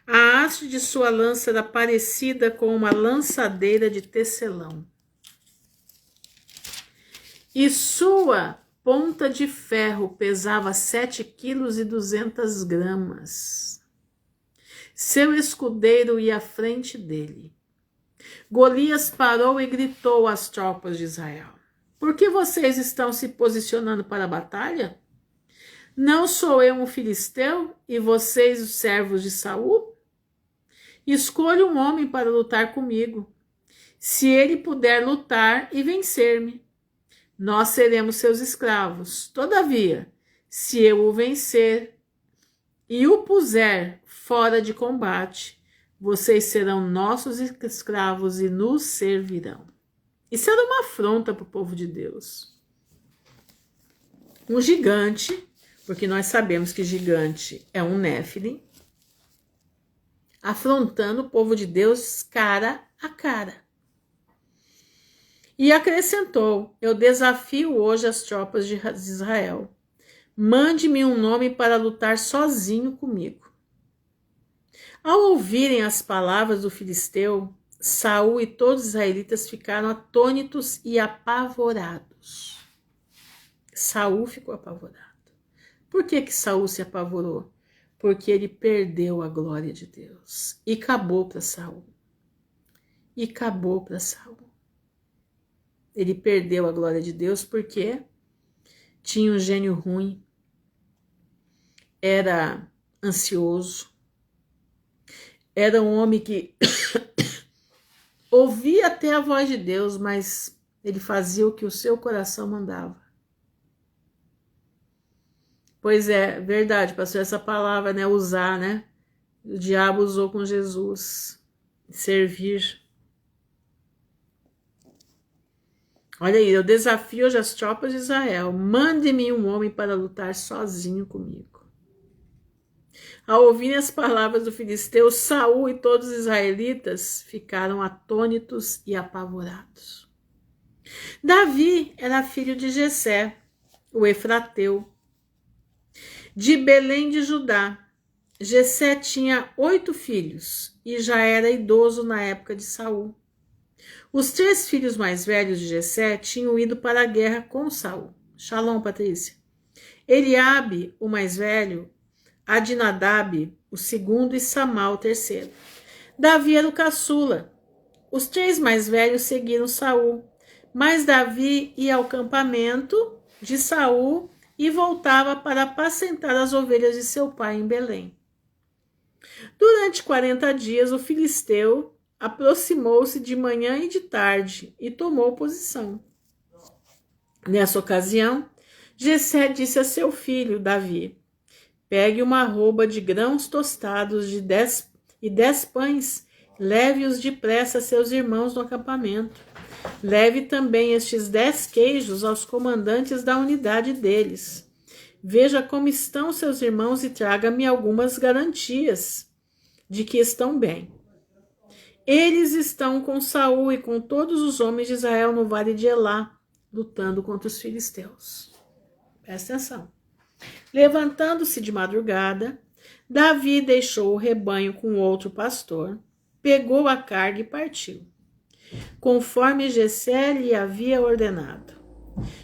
A haste de sua lança era parecida com uma lançadeira de tecelão. E sua ponta de ferro pesava 7,2 kg. Seu escudeiro ia à frente dele. Golias parou e gritou às tropas de Israel: por que vocês estão se posicionando para a batalha? Não sou eu um filisteu e vocês os servos de Saul? Escolha um homem para lutar comigo. Se ele puder lutar e vencer-me, nós seremos seus escravos. Todavia, se eu o vencer e o puser fora de combate, vocês serão nossos escravos e nos servirão. Isso era uma afronta para o povo de Deus. Um gigante, porque nós sabemos que gigante é um Néfilim, afrontando o povo de Deus cara a cara. E acrescentou: eu desafio hoje as tropas de Israel. Mande-me um nome para lutar sozinho comigo. Ao ouvirem as palavras do filisteu, Saul e todos os israelitas ficaram atônitos e apavorados. Saul ficou apavorado. Por que Saul se apavorou? Porque ele perdeu a glória de Deus. E acabou para Saul. Ele perdeu a glória de Deus porque tinha um gênio ruim, era ansioso, era um homem que ouvia até a voz de Deus, mas ele fazia o que o seu coração mandava. Pois é, verdade, pastor, essa palavra, né, usar, né? O diabo usou com Jesus, servir. Olha aí, eu desafio hoje as tropas de Israel. Mande-me um homem para lutar sozinho comigo. Ao ouvirem as palavras do filisteu, Saul e todos os israelitas ficaram atônitos e apavorados. Davi era filho de Jessé, o Efrateu, de Belém de Judá. Jessé tinha 8 filhos e já era idoso na época de Saul. Os 3 filhos mais velhos de Jessé tinham ido para a guerra com Saul. Shalom, Patrícia. Eliabe, o mais velho, Adinadab, o segundo, e Samá, o terceiro. Davi era o caçula. Os 3 mais velhos seguiram Saul, mas Davi ia ao acampamento de Saul e voltava para apacentar as ovelhas de seu pai em Belém. Durante 40 dias, o filisteu aproximou-se de manhã e de tarde e tomou posição. Nessa ocasião, Jessé disse a seu filho Davi: pegue uma arroba de grãos tostados de 10 pães, leve-os depressa a seus irmãos no acampamento. Leve também estes 10 queijos aos comandantes da unidade deles. Veja como estão seus irmãos e traga-me algumas garantias de que estão bem. Eles estão com Saul e com todos os homens de Israel no vale de Elá, lutando contra os filisteus. Presta atenção. Levantando-se de madrugada, Davi deixou o rebanho com outro pastor, pegou a carga e partiu, conforme Jessé lhe havia ordenado.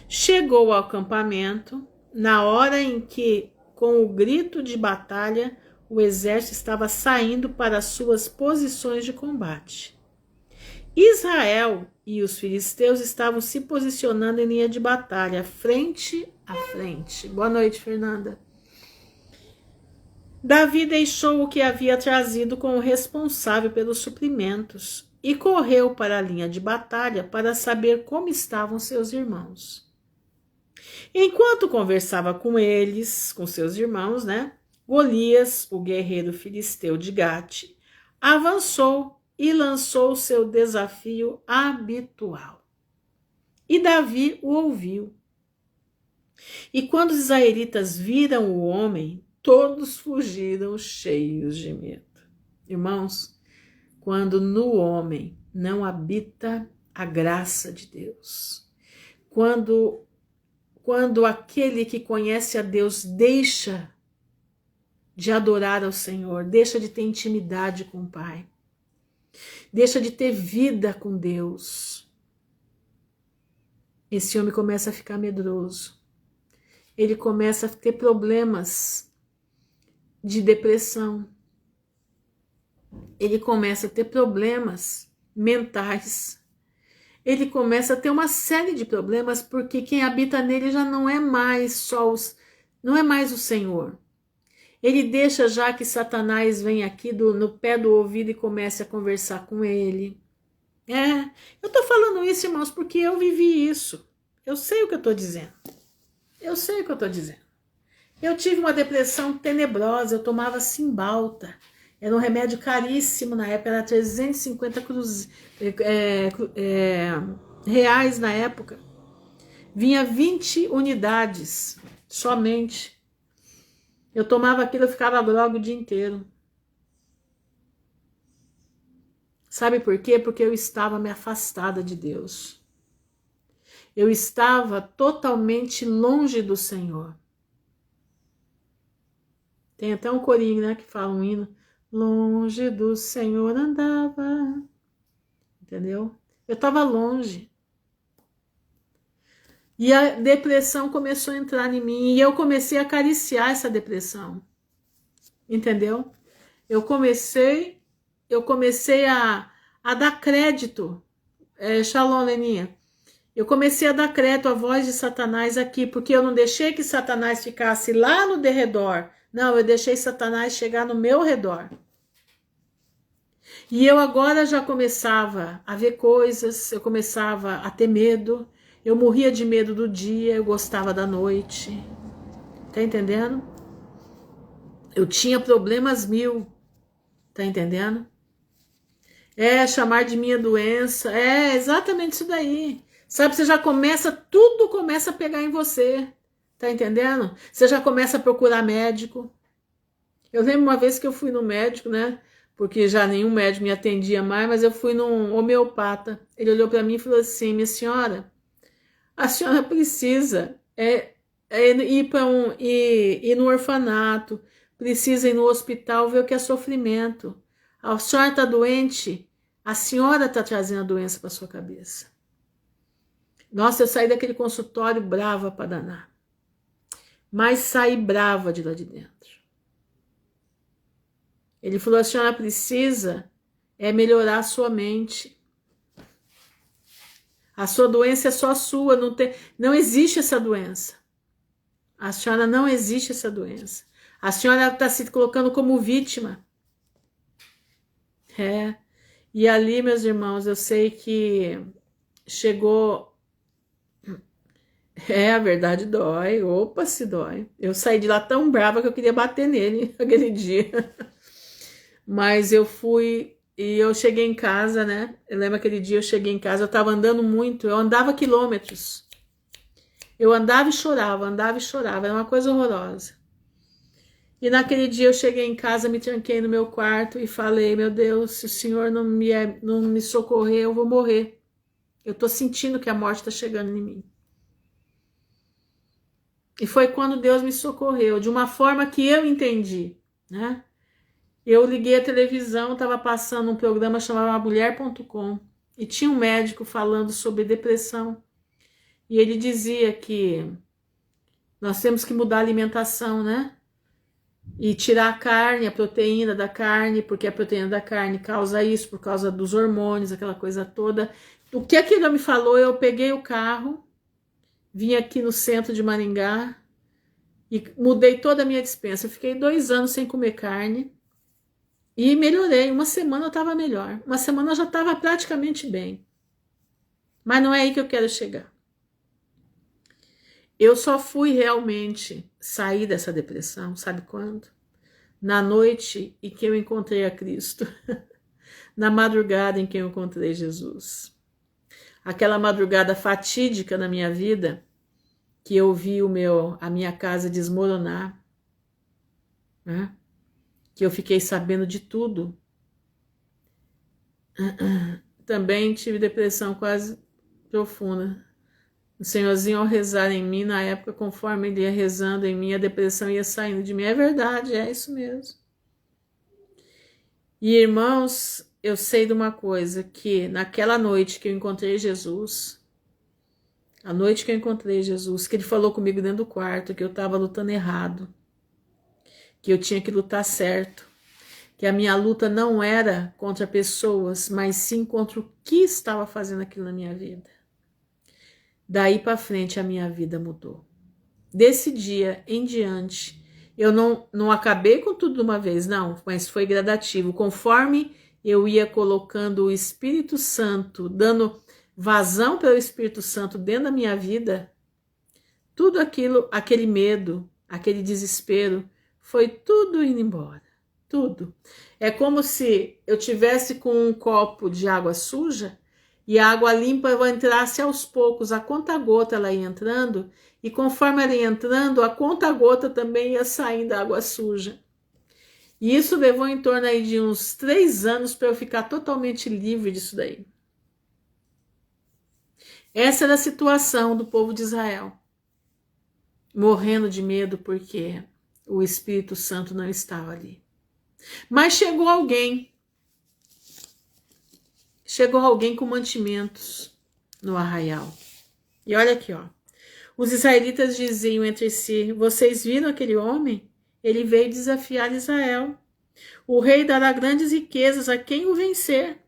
Chegou ao acampamento na hora em que, com o grito de batalha, o exército estava saindo para as suas posições de combate. Israel e os filisteus estavam se posicionando em linha de batalha, frente a frente. Boa noite, Fernanda. Davi deixou o que havia trazido com o responsável pelos suprimentos e correu para a linha de batalha para saber como estavam seus irmãos. Enquanto conversava com eles, com seus irmãos, né? Golias, o guerreiro filisteu de Gate, avançou e lançou seu desafio habitual. E Davi o ouviu. E quando os israelitas viram o homem, todos fugiram cheios de medo. Irmãos, quando no homem não habita a graça de Deus, quando aquele que conhece a Deus deixa de adorar ao Senhor, deixa de ter intimidade com o Pai, deixa de ter vida com Deus, esse homem começa a ficar medroso. ele começa a ter problemas de depressão. Ele começa a ter problemas mentais. Ele começa a ter uma série de problemas porque quem habita nele já não é mais não é mais o Senhor. Ele deixa já que Satanás vem aqui no pé do ouvido e comece a conversar com ele. Eu tô falando isso, irmãos, porque eu vivi isso. Eu sei o que eu tô dizendo. Eu sei o que eu tô dizendo. Eu tive uma depressão tenebrosa, eu tomava Cymbalta. Era um remédio caríssimo na época, era 350 reais na época. Vinha 20 unidades somente. Eu tomava aquilo, eu ficava grogue o dia inteiro. Sabe por quê? Porque eu estava me afastada de Deus. Eu estava totalmente longe do Senhor. Tem até um corinho, né, que fala um hino. Longe do Senhor andava. Entendeu? Eu estava longe. E a depressão começou a entrar em mim. E eu comecei a acariciar essa depressão. Entendeu? Eu comecei a dar crédito. Shalom, Leninha. Eu comecei a dar crédito à voz de Satanás aqui, porque eu não deixei que Satanás ficasse lá no derredor. Não, eu deixei Satanás chegar no meu redor. E eu agora já começava a ver coisas, eu começava a ter medo. Eu morria de medo do dia, eu gostava da noite. Tá entendendo? Eu tinha problemas mil. Tá entendendo? Chamar de minha doença. Exatamente isso daí. Sabe, você já começa, tudo começa a pegar em você. Tá entendendo? Você já começa a procurar médico. Eu lembro uma vez que eu fui no médico, né? Porque já nenhum médico me atendia mais, mas eu fui num homeopata. Ele olhou para mim e falou assim: minha senhora, a senhora precisa ir no orfanato, precisa ir no hospital ver o que é sofrimento. A senhora está doente, a senhora está trazendo a doença para sua cabeça. Nossa, eu saí daquele consultório brava para danar. Mas saí brava de lá de dentro. Ele falou, a senhora precisa melhorar a sua mente. A sua doença é só sua, não existe essa doença. A senhora não existe essa doença. A senhora está se colocando como vítima. E ali, meus irmãos, eu sei que chegou... a verdade dói. Opa, se dói. Eu saí de lá tão brava que eu queria bater nele aquele dia. Mas eu fui e eu cheguei em casa, né? Eu lembro aquele dia eu cheguei em casa, eu tava andando muito, eu andava quilômetros. Eu andava e chorava, era uma coisa horrorosa. E naquele dia eu cheguei em casa, me tranquei no meu quarto e falei, meu Deus, se o Senhor não me socorrer, eu vou morrer. Eu tô sentindo que a morte tá chegando em mim. E foi quando Deus me socorreu, de uma forma que eu entendi, né? Eu liguei a televisão, estava passando um programa chamado Mulher.com e tinha um médico falando sobre depressão. E ele dizia que nós temos que mudar a alimentação, né? E tirar a carne, a proteína da carne, porque a proteína da carne causa isso, por causa dos hormônios, aquela coisa toda. O que aquilo me falou, eu peguei o carro, vim aqui no centro de Maringá e mudei toda a minha despensa. Eu fiquei 2 anos sem comer carne. E melhorei, uma semana eu estava melhor, uma semana eu já estava praticamente bem. Mas não é aí que eu quero chegar. Eu só fui realmente sair dessa depressão, sabe quando? Na noite em que eu encontrei a Cristo. Na madrugada em que eu encontrei Jesus. Aquela madrugada fatídica na minha vida, que eu vi a minha casa desmoronar, né? Que eu fiquei sabendo de tudo. Também tive depressão quase profunda. O Senhorzinho, ao rezar em mim, na época, conforme ele ia rezando em mim, a depressão ia saindo de mim. É verdade, é isso mesmo. E, irmãos, eu sei de uma coisa, que naquela noite que eu encontrei Jesus, A noite que eu encontrei Jesus, que ele falou comigo dentro do quarto, que eu estava lutando errado, que eu tinha que lutar certo, que a minha luta não era contra pessoas, mas sim contra o que estava fazendo aquilo na minha vida. Daí para frente a minha vida mudou. Desse dia em diante, eu não acabei com tudo de uma vez, não, mas foi gradativo. Conforme eu ia colocando o Espírito Santo, dando vazão pelo Espírito Santo dentro da minha vida, tudo aquilo, aquele medo, aquele desespero, foi tudo indo embora. Tudo. É como se eu tivesse com um copo de água suja e a água limpa entrasse aos poucos, a conta-gota ela ia entrando, e conforme ela ia entrando, a conta-gota também ia saindo da água suja. E isso levou em torno aí de uns 3 anos para eu ficar totalmente livre disso daí. Essa era a situação do povo de Israel, morrendo de medo porque o Espírito Santo não estava ali. Mas chegou alguém com mantimentos no arraial. E olha aqui, ó. Os israelitas diziam entre si: vocês viram aquele homem? Ele veio desafiar Israel. O rei dará grandes riquezas a quem o vencer.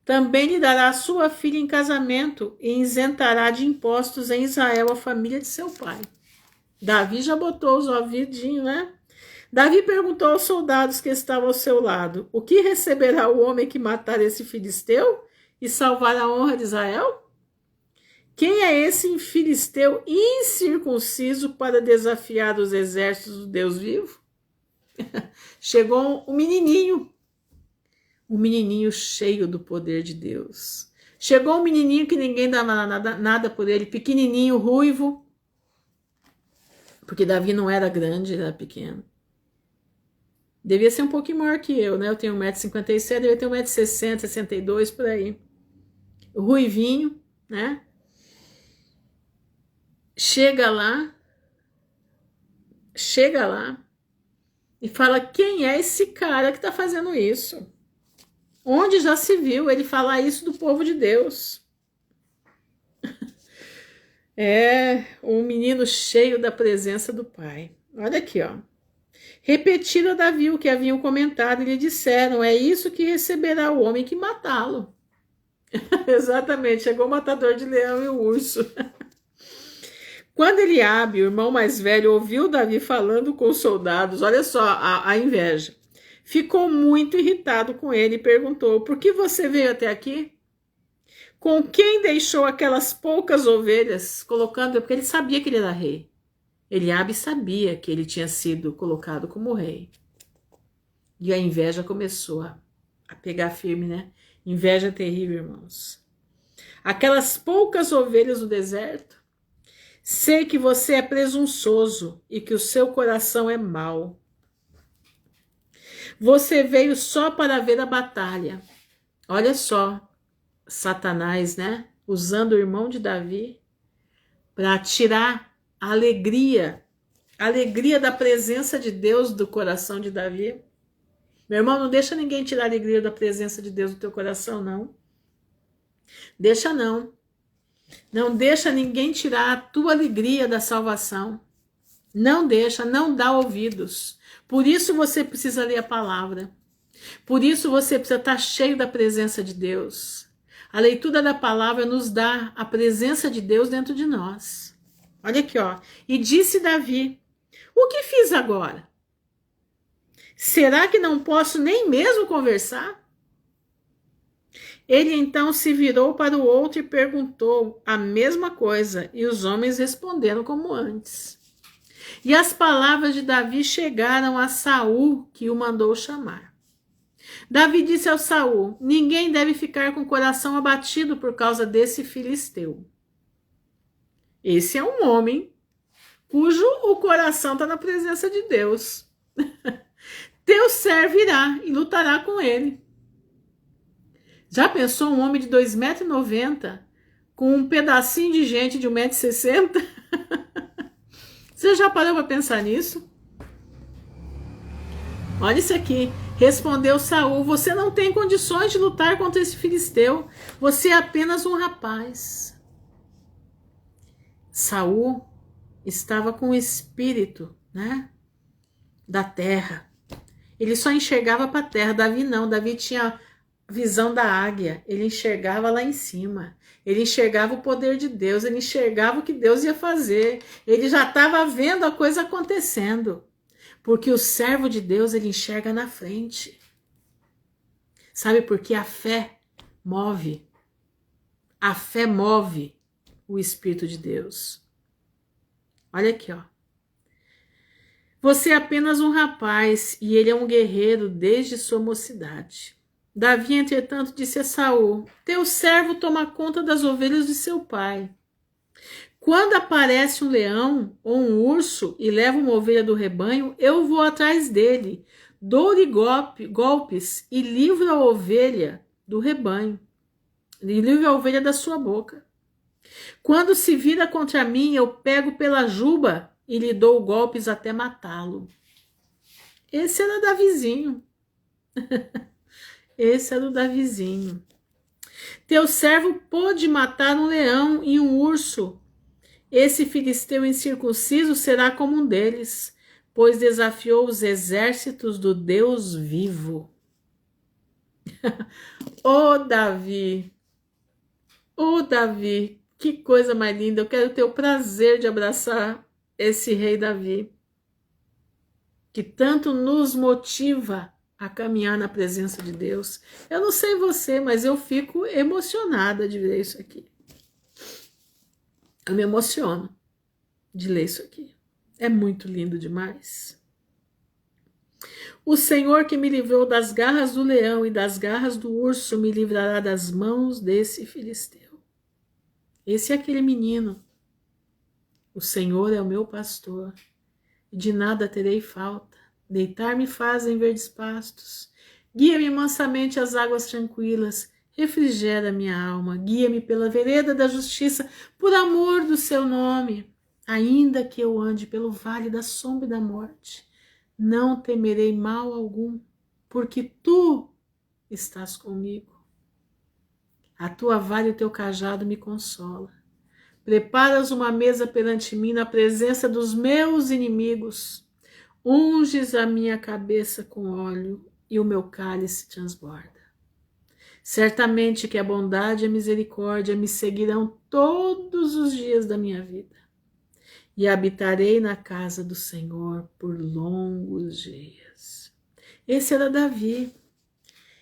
Também lhe dará a sua filha em casamento e isentará de impostos em Israel a família de seu pai. Davi já botou os ouvidinhos, né? Davi perguntou aos soldados que estavam ao seu lado: o que receberá o homem que matar esse filisteu e salvar a honra de Israel? Quem é esse filisteu incircunciso para desafiar os exércitos do Deus vivo? Chegou um menininho cheio do poder de Deus. Chegou um menininho que ninguém dava nada por ele, pequenininho, ruivo, porque Davi não era grande, era pequeno. Devia ser um pouquinho maior que eu, né? Eu tenho 1,57 m, devia ter 1,60 m, 62 por aí. Ruivinho, né? Chega lá e fala: quem é esse cara que está fazendo isso? Onde já se viu ele falar isso do povo de Deus? É um menino cheio da presença do Pai. Olha aqui, ó. Repetiram a Davi o que haviam comentado e lhe disseram: é isso que receberá o homem que matá-lo. Exatamente, chegou o matador de leão e o urso. Quando Eliabe, o irmão mais velho, ouviu Davi falando com os soldados, olha só a inveja, ficou muito irritado com ele e perguntou: por que você veio até aqui? Com quem deixou aquelas poucas ovelhas? Porque ele sabia que ele era rei. Eliabe sabia que ele tinha sido colocado como rei. E a inveja começou a pegar firme, né? Inveja terrível, irmãos. Aquelas poucas ovelhas do deserto. Sei que você é presunçoso e que o seu coração é mau. Você veio só para ver a batalha. Olha só, Satanás, né? Usando o irmão de Davi para tirar a alegria da presença de Deus do coração de Davi. Meu irmão, não deixa ninguém tirar a alegria da presença de Deus do teu coração, não. Deixa não. Não deixa ninguém tirar a tua alegria da salvação. Não deixa, não dá ouvidos. Por isso você precisa ler a palavra. Por isso você precisa estar cheio da presença de Deus. A leitura da palavra nos dá a presença de Deus dentro de nós. Olha aqui, ó. E disse Davi: o que fiz agora? Será que não posso nem mesmo conversar? Ele então se virou para o outro e perguntou a mesma coisa, e os homens responderam como antes. E as palavras de Davi chegaram a Saul, que o mandou chamar. Davi disse ao Saul: ninguém deve ficar com o coração abatido por causa desse filisteu. Esse é um homem cujo o coração está na presença de Deus. Teu servo irá e lutará com ele. Já pensou um homem de 2,90 m com um pedacinho de gente de 1,60 m? Você já parou para pensar nisso? Olha isso aqui. Respondeu Saul: você não tem condições de lutar contra esse filisteu. Você é apenas um rapaz. Saul estava com o espírito, né, da terra. Ele só enxergava para a terra. Davi não. Davi tinha visão da águia. Ele enxergava lá em cima. Ele enxergava o poder de Deus. Ele enxergava o que Deus ia fazer. Ele já estava vendo a coisa acontecendo. Porque o servo de Deus, ele enxerga na frente. Sabe por quê? A fé move. A fé move o Espírito de Deus. Olha aqui, ó. Você é apenas um rapaz e ele é um guerreiro desde sua mocidade. Davi, entretanto, disse a Saul: teu servo toma conta das ovelhas de seu pai. Quando aparece um leão ou um urso e leva uma ovelha do rebanho, eu vou atrás dele, dou-lhe golpes e livro a ovelha do rebanho, e livro a ovelha da sua boca. Quando se vira contra mim, eu pego pela juba e lhe dou golpes até matá-lo. Esse era Davizinho. Esse era o Davizinho. Teu servo pôde matar um leão e um urso. Esse filisteu incircunciso será como um deles, pois desafiou os exércitos do Deus vivo. Ô Davi! Ô Davi! Que coisa mais linda! Eu quero ter o prazer de abraçar esse rei Davi, que tanto nos motiva a caminhar na presença de Deus. Eu não sei você, mas eu fico emocionada de ver isso aqui. Eu me emociono de ler isso aqui. É muito lindo demais. O Senhor que me livrou das garras do leão e das garras do urso me livrará das mãos desse filisteu. Esse é aquele menino. O Senhor é o meu pastor, e de nada terei falta. Deitar-me faz em verdes pastos. Guia-me mansamente às águas tranquilas. Refrigera minha alma. Guia-me pela vereda da justiça, por amor do seu nome. Ainda que eu ande pelo vale da sombra e da morte, não temerei mal algum, porque tu estás comigo. A tua vara e o teu cajado me consolam. Preparas uma mesa perante mim na presença dos meus inimigos. Unges a minha cabeça com óleo e o meu cálice transborda. Certamente que a bondade e a misericórdia me seguirão todos os dias da minha vida. E habitarei na casa do Senhor por longos dias. Esse era Davi.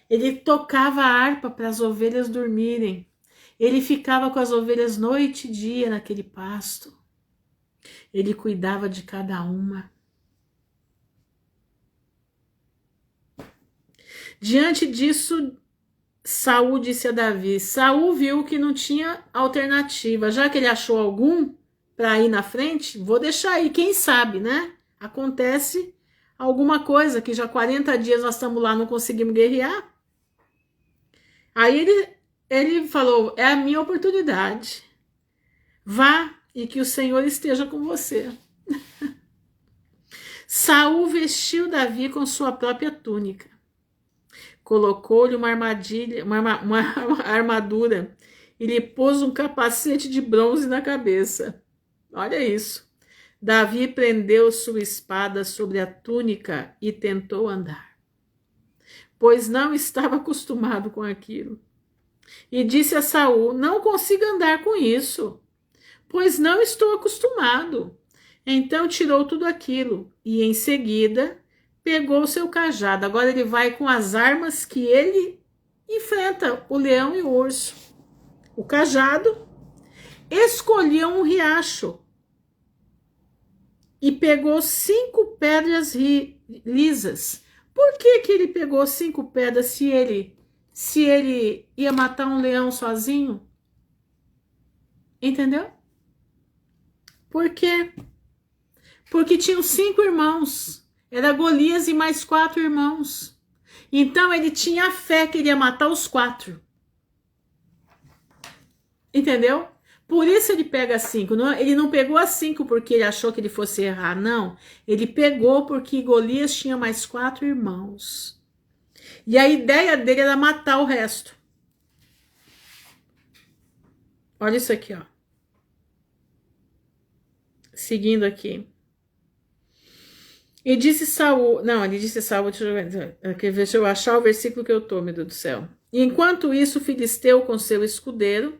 Ele tocava a harpa para as ovelhas dormirem. Ele ficava com as ovelhas noite e dia naquele pasto. Ele cuidava de cada uma. Diante disso, Saul disse a Davi. Saul viu que não tinha alternativa. Já que ele achou algum para ir na frente, vou deixar aí. Quem sabe, né? Acontece alguma coisa, que já 40 dias nós estamos lá, não conseguimos guerrear. Aí ele falou, é a minha oportunidade. Vá e que o Senhor esteja com você. Saul vestiu Davi com sua própria túnica. Colocou-lhe uma armadura e lhe pôs um capacete de bronze na cabeça. Olha isso. Davi prendeu sua espada sobre a túnica e tentou andar, pois não estava acostumado com aquilo. E disse a Saul, não consigo andar com isso, pois não estou acostumado. Então tirou tudo aquilo e em seguida pegou o seu cajado. Agora ele vai com as armas que ele enfrenta, o leão e o urso. O cajado, escolheu um riacho e pegou 5 pedras lisas. Por que ele pegou 5 pedras se ele ia matar um leão sozinho? Entendeu? Por quê? Porque tinham 5 irmãos. Era Golias e mais 4 irmãos. Então ele tinha fé que ele ia matar os 4. Entendeu? Por isso ele pega 5. Ele não pegou as 5 porque ele achou que ele fosse errar, não. Ele pegou porque Golias tinha mais 4 irmãos. E a ideia dele era matar o resto. Olha isso aqui, ó. Seguindo aqui. E disse Saul, não, ele disse Saul, deixa eu achar o versículo que eu tô, meu Deus do céu. E enquanto isso, o filisteu com seu escudeiro,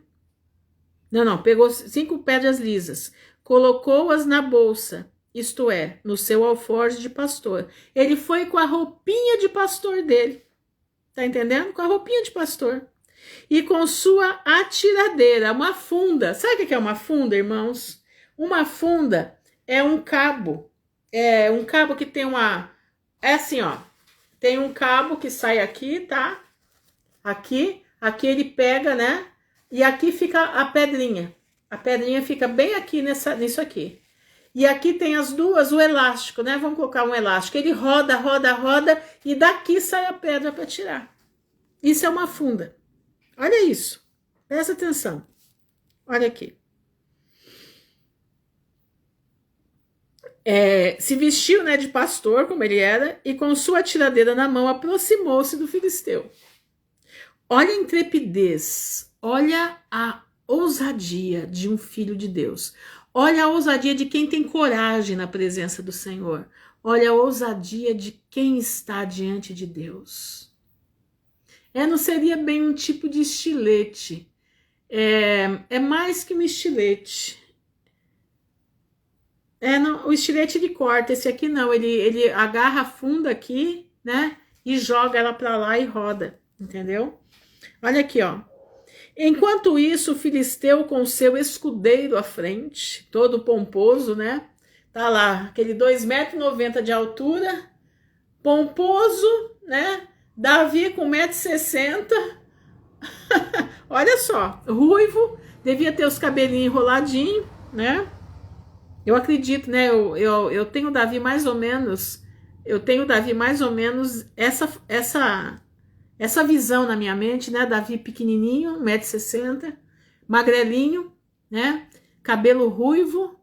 pegou 5 pedras lisas, colocou-as na bolsa, isto é, no seu alforje de pastor. Ele foi com a roupinha de pastor dele, tá entendendo? Com a roupinha de pastor. E com sua atiradeira, uma funda. Sabe o que é uma funda, irmãos? Uma funda é um cabo. É um cabo que tem uma... É assim, ó. Tem um cabo que sai aqui, tá? Aqui ele pega, né? E aqui fica a pedrinha. A pedrinha fica bem aqui nisso aqui. E aqui tem as duas, o elástico, né? Vamos colocar um elástico. Ele roda, roda, roda e daqui sai a pedra para tirar. Isso é uma funda. Olha isso. Presta atenção. Olha aqui. Se vestiu, né, de pastor, como ele era, e com sua tiradeira na mão aproximou-se do filisteu. Olha a intrepidez, olha a ousadia de um filho de Deus. Olha a ousadia de quem tem coragem na presença do Senhor. Olha a ousadia de quem está diante de Deus. Não seria bem um tipo de estilete. É mais que um estilete. O estilete ele corta, esse aqui não, ele agarra a funda aqui, né, e joga ela para lá e roda, entendeu? Olha aqui, ó. Enquanto isso, o filisteu com seu escudeiro à frente, todo pomposo, né, tá lá, aquele 2,90 m de altura, pomposo, né, Davi com 1,60 m, olha só, ruivo, devia ter os cabelinhos enroladinhos, né? Eu acredito, né? Eu tenho Davi mais ou menos. Eu tenho Davi mais ou menos essa visão na minha mente, né? Davi pequenininho, 1,60 m, magrelinho, né? Cabelo ruivo.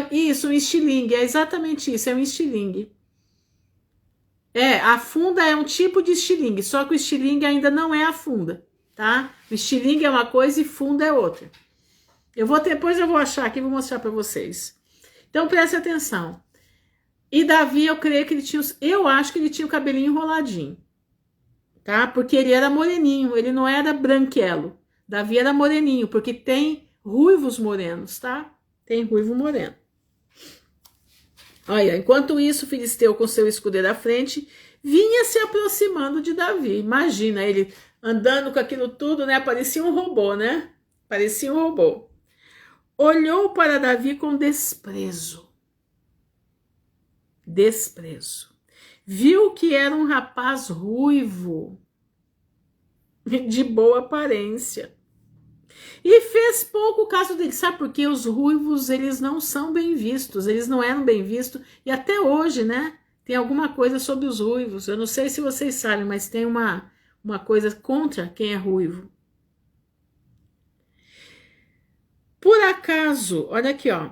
Isso, um estilingue. É exatamente isso, é um estilingue. A funda é um tipo de estilingue, só que o estilingue ainda não é a funda, tá? O estilingue é uma coisa e funda é outra. Depois eu vou achar aqui e vou mostrar para vocês. Então preste atenção. E Davi, eu acho que ele tinha o cabelinho enroladinho, tá? Porque ele era moreninho, ele não era branquelo. Davi era moreninho, porque tem ruivos morenos, tá? Tem ruivo moreno. Olha, enquanto isso, o filisteu com seu escudeiro à frente vinha se aproximando de Davi. Imagina ele andando com aquilo tudo, né? Parecia um robô, né? Parecia um robô. Olhou para Davi com desprezo. Viu que era um rapaz ruivo, de boa aparência. E fez pouco caso dele. Sabe por quê? Os ruivos, eles não são bem vistos. Eles não eram bem vistos. E até hoje, né? Tem alguma coisa sobre os ruivos. Eu não sei se vocês sabem, mas tem uma coisa contra quem é ruivo. Por acaso, olha aqui, ó,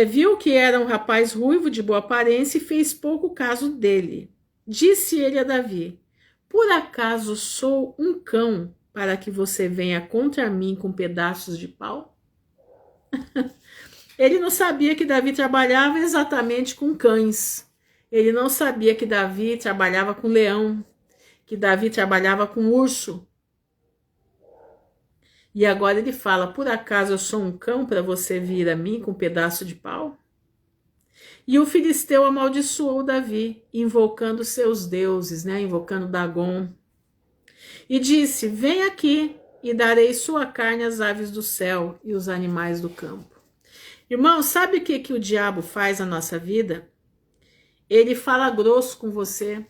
viu que era um rapaz ruivo de boa aparência e fez pouco caso dele. Disse ele a Davi: por acaso sou um cão para que você venha contra mim com pedaços de pau? Ele não sabia que Davi trabalhava exatamente com cães. Ele não sabia que Davi trabalhava com leão, que Davi trabalhava com urso. E agora ele fala: por acaso eu sou um cão para você vir a mim com um pedaço de pau? E o filisteu amaldiçoou Davi, invocando seus deuses, né? Invocando Dagon. E disse: vem aqui e darei sua carne às aves do céu e os animais do campo. Irmão, sabe o que o diabo faz na nossa vida? Ele fala grosso com você.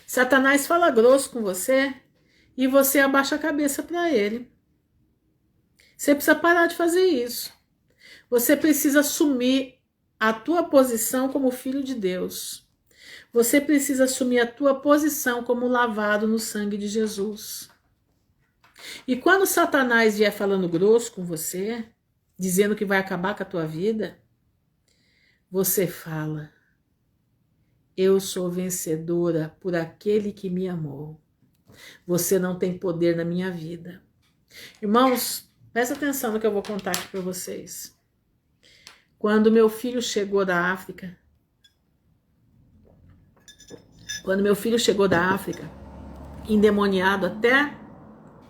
Satanás fala grosso com você. E você abaixa a cabeça para ele. Você precisa parar de fazer isso. Você precisa assumir a tua posição como filho de Deus. Você precisa assumir a tua posição como lavado no sangue de Jesus. E quando Satanás vier falando grosso com você, dizendo que vai acabar com a tua vida, você fala: eu sou vencedora por aquele que me amou. Você não tem poder na minha vida. Irmãos, presta atenção no que eu vou contar aqui para vocês. Quando meu filho chegou da África, endemoniado até,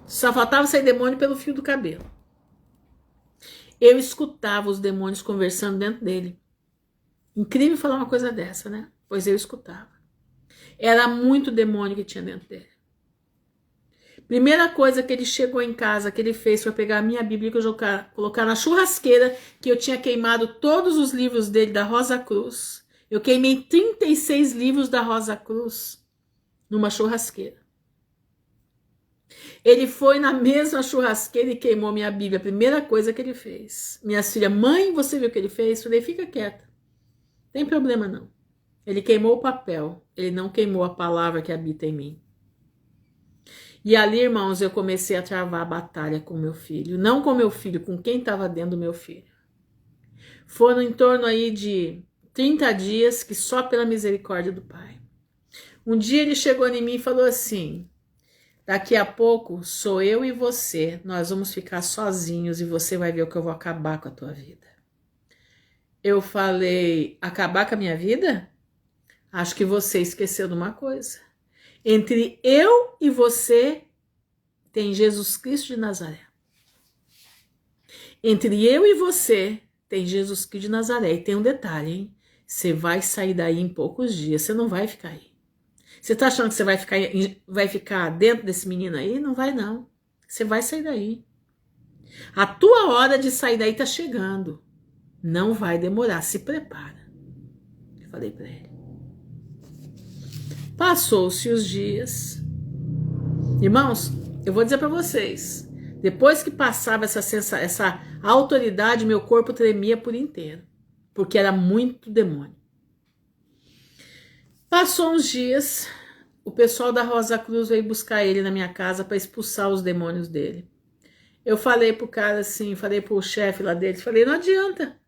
só faltava sair demônio pelo fio do cabelo. Eu escutava os demônios conversando dentro dele. Incrível falar uma coisa dessa, né? Pois eu escutava. Era muito demônio que tinha dentro dele. Primeira coisa que ele chegou em casa, que ele fez, foi pegar a minha Bíblia e colocar na churrasqueira, que eu tinha queimado todos os livros dele da Rosa Cruz. Eu queimei 36 livros da Rosa Cruz numa churrasqueira. Ele foi na mesma churrasqueira e queimou minha Bíblia. A primeira coisa que ele fez. Minhas filhas, mãe, você viu o que ele fez? Eu falei, fica quieta. Não tem problema não. Ele queimou o papel. Ele não queimou a palavra que habita em mim. E ali, irmãos, eu comecei a travar a batalha com meu filho. Não com meu filho, com quem estava dentro do meu filho. Foram em torno aí de 30 dias que só pela misericórdia do Pai. Um dia ele chegou em mim e falou assim, daqui a pouco sou eu e você, nós vamos ficar sozinhos e você vai ver o que eu vou acabar com a tua vida. Eu falei, acabar com a minha vida? Acho que você esqueceu de uma coisa. Entre eu e você tem Jesus Cristo de Nazaré. Entre eu e você tem Jesus Cristo de Nazaré. E tem um detalhe, hein? Você vai sair daí em poucos dias, você não vai ficar aí. Você tá achando que você vai ficar dentro desse menino aí? Não vai não. Você vai sair daí. A tua hora de sair daí tá chegando. Não vai demorar, se prepara. Eu falei para ele. Passou-se os dias. Irmãos, eu vou dizer para vocês. Depois que passava essa autoridade, meu corpo tremia por inteiro. Porque era muito demônio. Passou uns dias, o pessoal da Rosa Cruz veio buscar ele na minha casa para expulsar os demônios dele. Eu falei pro cara assim, falei pro chefe lá deles, falei, não adianta.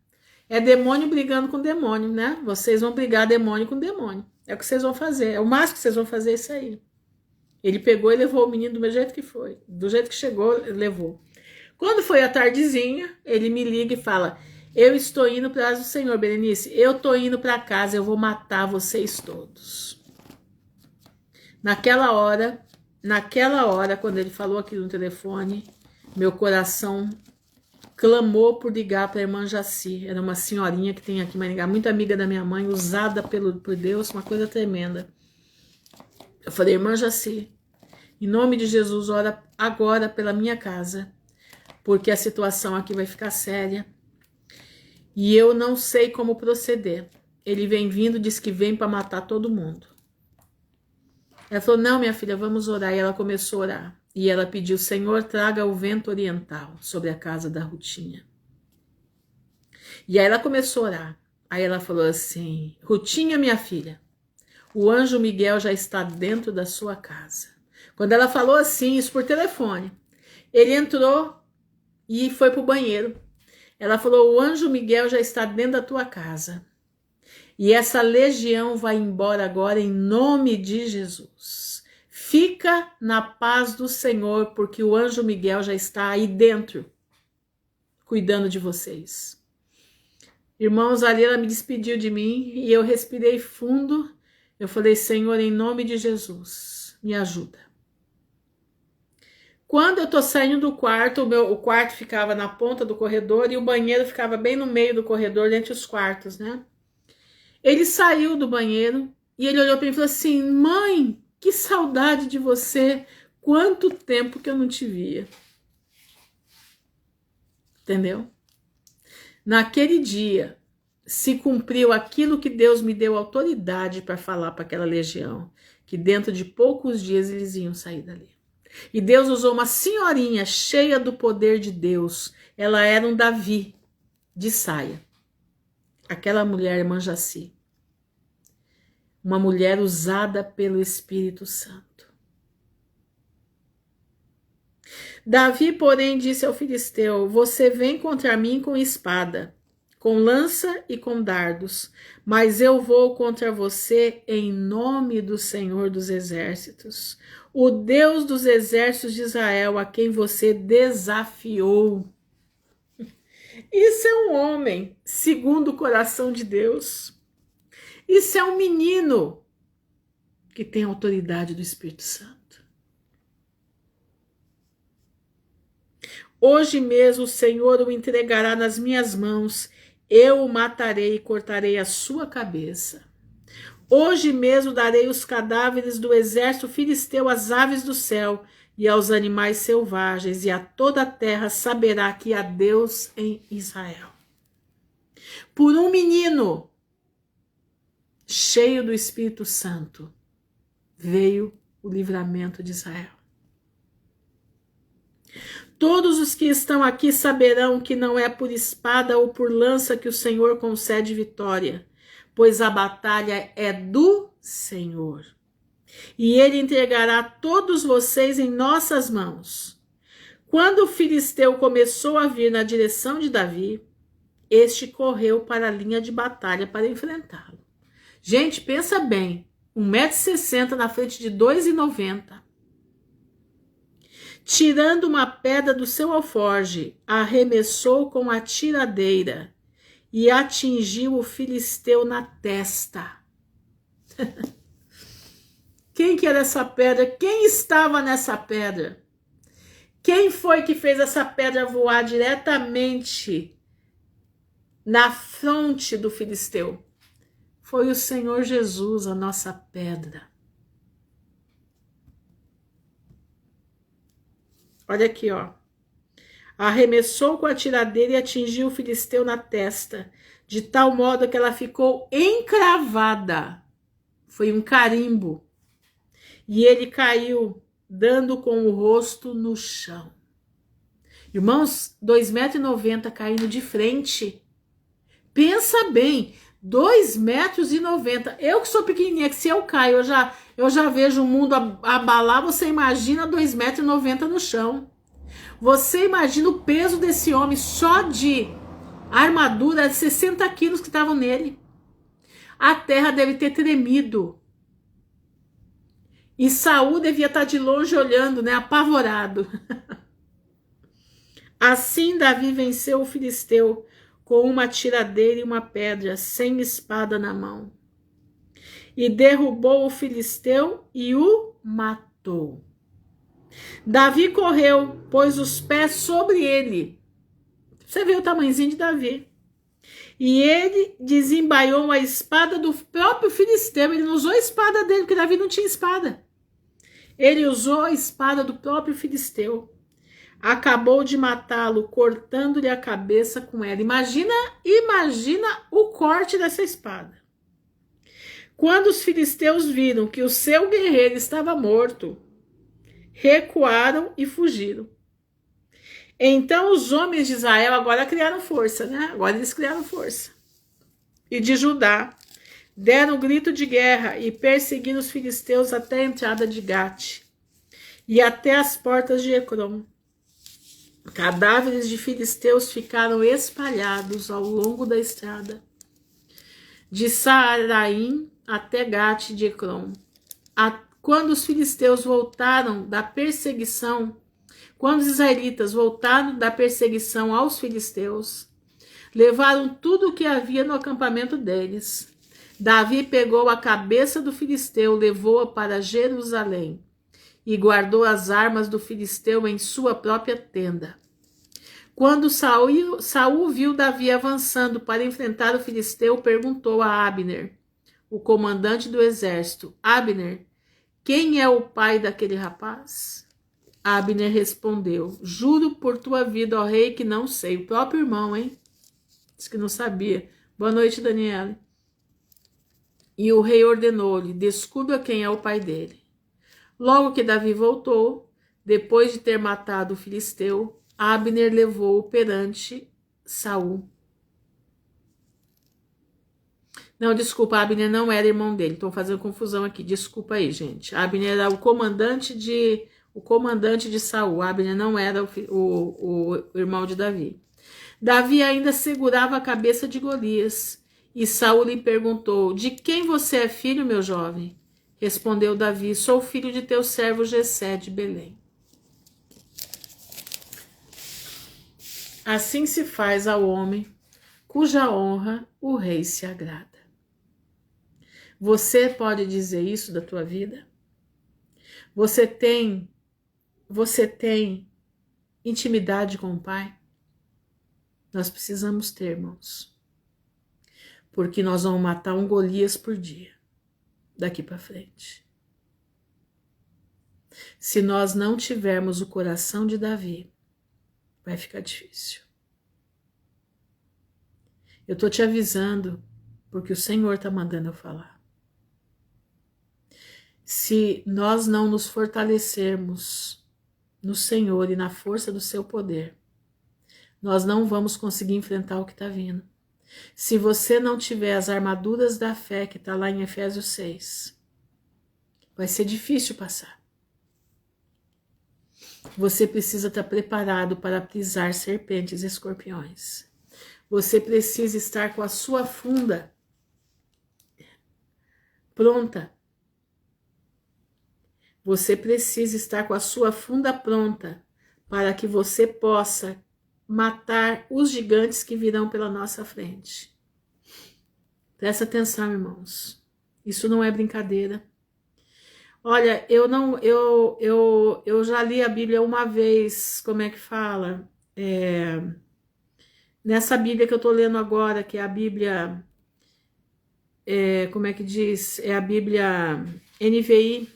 É demônio brigando com demônio, né? Vocês vão brigar demônio com demônio. É o que vocês vão fazer, é o máximo que vocês vão fazer, é isso aí. Ele pegou e levou o menino do mesmo jeito que foi. Do jeito que chegou, levou. Quando foi a tardezinha, ele me liga e fala, eu estou indo para o Senhor, Berenice, eu estou indo para casa, eu vou matar vocês todos. Naquela hora, quando ele falou aquilo no telefone, meu coração clamou por ligar para a irmã Jaci. Era uma senhorinha que tem aqui em Maringá, muito amiga da minha mãe, usada por Deus, uma coisa tremenda. Eu falei, irmã Jaci, em nome de Jesus, ora agora pela minha casa, porque a situação aqui vai ficar séria. E eu não sei como proceder. Ele vem vindo, diz que vem para matar todo mundo. Ela falou, não, minha filha, vamos orar. E ela começou a orar. E ela pediu, Senhor, traga o vento oriental sobre a casa da Rutinha. E aí ela começou a orar. Aí ela falou assim, Rutinha, minha filha, o anjo Miguel já está dentro da sua casa. Quando ela falou assim, isso por telefone, ele entrou e foi para o banheiro. Ela falou, o anjo Miguel já está dentro da tua casa. E essa legião vai embora agora em nome de Jesus. Fica na paz do Senhor, porque o anjo Miguel já está aí dentro, cuidando de vocês. Irmãos, ali ela me despediu de mim e eu respirei fundo. Eu falei, Senhor, em nome de Jesus, me ajuda. Quando eu tô saindo do quarto, o quarto ficava na ponta do corredor e o banheiro ficava bem no meio do corredor, entre os quartos, né? Ele saiu do banheiro e ele olhou para mim e falou assim, mãe, que saudade de você, quanto tempo que eu não te via. Entendeu? Naquele dia, se cumpriu aquilo que Deus me deu autoridade para falar para aquela legião, que dentro de poucos dias eles iam sair dali. E Deus usou uma senhorinha cheia do poder de Deus. Ela era um Davi de saia. Aquela mulher, irmã Jaci. Uma mulher usada pelo Espírito Santo. Davi, porém, disse ao filisteu, você vem contra mim com espada, com lança e com dardos, mas eu vou contra você em nome do Senhor dos Exércitos, o Deus dos exércitos de Israel, a quem você desafiou. Isso é um homem segundo o coração de Deus. Isso é um menino que tem autoridade do Espírito Santo. Hoje mesmo o Senhor o entregará nas minhas mãos. Eu o matarei e cortarei a sua cabeça. Hoje mesmo darei os cadáveres do exército filisteu às aves do céu e aos animais selvagens, e a toda a terra saberá que há Deus em Israel. Por um menino cheio do Espírito Santo veio o livramento de Israel. Todos os que estão aqui saberão que não é por espada ou por lança que o Senhor concede vitória, pois a batalha é do Senhor. E ele entregará todos vocês em nossas mãos. Quando o filisteu começou a vir na direção de Davi, este correu para a linha de batalha para enfrentá-lo. Gente, pensa bem, 1,60 m na frente de 2,90 m. Tirando uma pedra do seu alforje, arremessou com a tiradeira e atingiu o filisteu na testa. Quem que era essa pedra? Quem estava nessa pedra? Quem foi que fez essa pedra voar diretamente na fronte do filisteu? Foi o Senhor Jesus, a nossa pedra. Olha aqui, ó. Arremessou com a tiradeira e atingiu o filisteu na testa, de tal modo que ela ficou encravada. Foi um carimbo. E ele caiu, dando com o rosto no chão. Irmãos, 2,90 m caindo de frente. Pensa bem, 2,90 m. Eu que sou pequenininha, que se eu caio, eu já vejo o mundo abalar. Você imagina 2,90 m no chão. Você imagina o peso desse homem só de armadura, 60 quilos que estavam nele. A terra deve ter tremido. E Saul devia estar de longe olhando, né, apavorado. Assim Davi venceu o filisteu com uma tiradeira e uma pedra, sem espada na mão. E derrubou o filisteu e o matou. Davi correu, pôs os pés sobre ele. Você vê o tamanhozinho de Davi. E ele desembaiou a espada do próprio filisteu. Ele não usou a espada dele, porque Davi não tinha espada. Ele usou a espada do próprio filisteu. Acabou de matá-lo, cortando-lhe a cabeça com ela. Imagina o corte dessa espada. Quando os filisteus viram que o seu guerreiro estava morto, recuaram e fugiram. Então os homens de Israel agora criaram força, né? Agora eles criaram força. E de Judá deram um grito de guerra e perseguiram os filisteus até a entrada de Gate e até as portas de Ecrom. Cadáveres de filisteus ficaram espalhados ao longo da estrada, de Saaraim até Gate de Ecrom. Quando os filisteus voltaram da perseguição, quando os israelitas voltaram da perseguição aos filisteus, levaram tudo o que havia no acampamento deles. Davi pegou a cabeça do filisteu, levou-a para Jerusalém e guardou as armas do filisteu em sua própria tenda. Quando Saul viu Davi avançando para enfrentar o filisteu, perguntou a Abner, o comandante do exército: Abner, quem é o pai daquele rapaz? Abner respondeu: juro por tua vida, ó rei, que não sei. O próprio irmão, hein? Diz que não sabia. Boa noite, Daniela. E o rei ordenou-lhe: descubra quem é o pai dele. Logo que Davi voltou, depois de ter matado o filisteu, Abner levou-o perante Saul. Não, desculpa, Abner não era irmão dele. Estou fazendo confusão aqui. Desculpa aí, gente. Abner era o comandante de Saul. Abner não era o irmão de Davi. Davi ainda segurava a cabeça de Golias. E Saul lhe perguntou: de quem você é filho, meu jovem? Respondeu Davi: sou filho de teu servo Jessé de Belém. Assim se faz ao homem, cuja honra o rei se agrada. Você pode dizer isso da tua vida? Você tem intimidade com o Pai? Nós precisamos ter, irmãos. Porque nós vamos matar um Golias por dia, daqui para frente. Se nós não tivermos o coração de Davi, vai ficar difícil. Eu estou te avisando, porque o Senhor está mandando eu falar. Se nós não nos fortalecermos no Senhor e na força do seu poder, nós não vamos conseguir enfrentar o que está vindo. Se você não tiver as armaduras da fé, que está lá em Efésios 6, vai ser difícil passar. Você precisa estar preparado para pisar serpentes e escorpiões. Você precisa estar com a sua funda pronta. Você precisa estar com a sua funda pronta para que você possa matar os gigantes que virão pela nossa frente. Presta atenção, irmãos. Isso não é brincadeira. Olha, eu já li a Bíblia uma vez, como é que fala? Nessa Bíblia que eu estou lendo agora, que é a Bíblia, como é que diz? É a Bíblia NVI.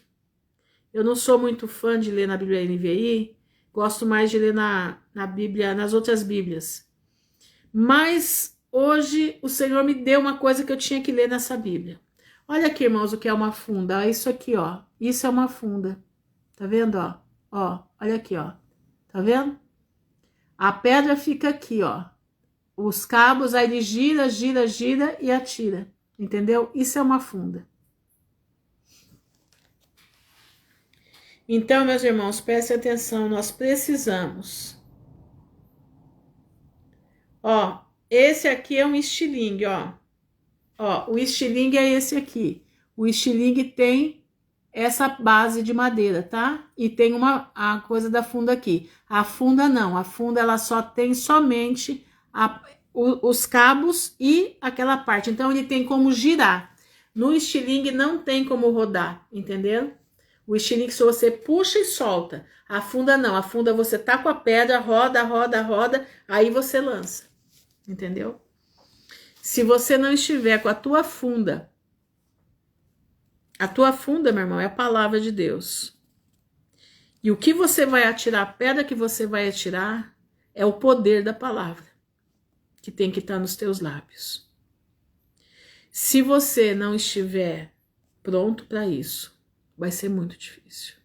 Eu não sou muito fã de ler na Bíblia NVI, gosto mais de ler na Bíblia, nas outras Bíblias. Mas hoje o Senhor me deu uma coisa que eu tinha que ler nessa Bíblia. Olha aqui, irmãos, o que é uma funda. Isso aqui, ó. Isso é uma funda. Tá vendo, ó? Ó, olha aqui, ó. Tá vendo? A pedra fica aqui, ó. Os cabos, aí ele gira, gira, gira e atira. Entendeu? Isso é uma funda. Então, meus irmãos, prestem atenção, nós precisamos. Ó, esse aqui é um estilingue, ó. Ó, o estilingue é esse aqui. O estilingue tem essa base de madeira, tá? E tem a coisa da funda aqui. A funda não, a funda ela só tem somente os cabos e aquela parte. Então, ele tem como girar. No estilingue não tem como rodar, entendeu? O estilingue, se você puxa e solta. A funda não. A funda você tá com a pedra, roda, roda, roda, aí você lança. Entendeu? Se você não estiver com a tua funda, meu irmão, é a palavra de Deus. E o que você vai atirar, a pedra que você vai atirar, é o poder da palavra, que tem que estar nos teus lábios. Se você não estiver pronto para isso, vai ser muito difícil.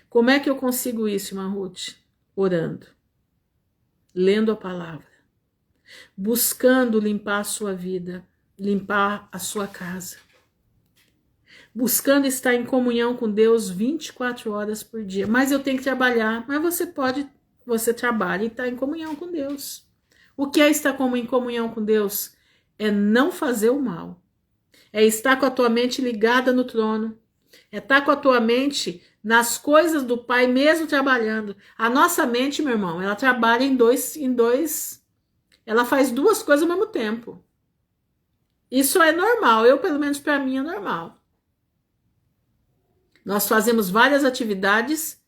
Como é que eu consigo isso, irmã Ruth? Orando, lendo a palavra, buscando limpar a sua vida, limpar a sua casa, buscando estar em comunhão com Deus 24 horas por dia. Mas eu tenho que trabalhar, mas você trabalha e está em comunhão com Deus. O que é estar em comunhão com Deus? É não fazer o mal, é estar com a tua mente ligada no trono, é estar com a tua mente nas coisas do Pai, mesmo trabalhando. A nossa mente, meu irmão, ela trabalha em dois, ela faz duas coisas ao mesmo tempo. Isso é normal, pelo menos para mim é normal. Nós fazemos várias atividades,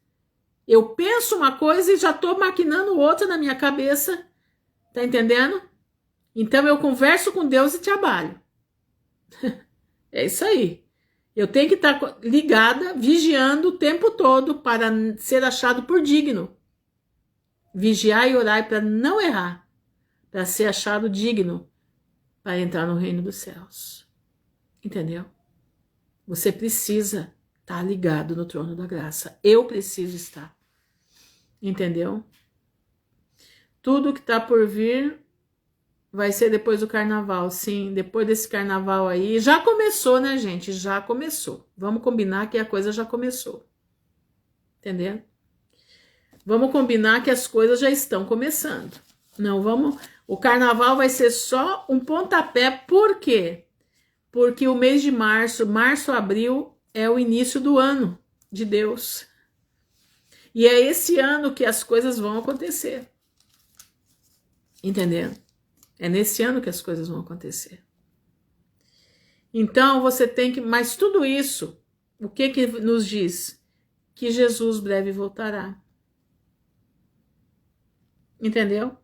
eu penso uma coisa e já estou maquinando outra na minha cabeça, tá entendendo? Então eu converso com Deus e trabalho. É isso aí. Eu tenho que estar ligada, vigiando o tempo todo para ser achado por digno. Vigiar e orar para não errar, para ser achado digno, para entrar no reino dos céus. Entendeu? Você precisa estar ligado no trono da graça. Eu preciso estar. Entendeu? Tudo que está por vir vai ser depois do carnaval, sim, depois desse carnaval aí. Já começou, né, gente? Já começou. Vamos combinar que a coisa já começou. Entendeu? Vamos combinar que as coisas já estão começando. Não vamos... O carnaval vai ser só um pontapé. Por quê? Porque o mês de março, abril, é o início do ano de Deus. E é esse ano que as coisas vão acontecer. Entendendo? É nesse ano que as coisas vão acontecer. Então você tem que, mas tudo isso, o que que nos diz? Que Jesus breve voltará. Entendeu?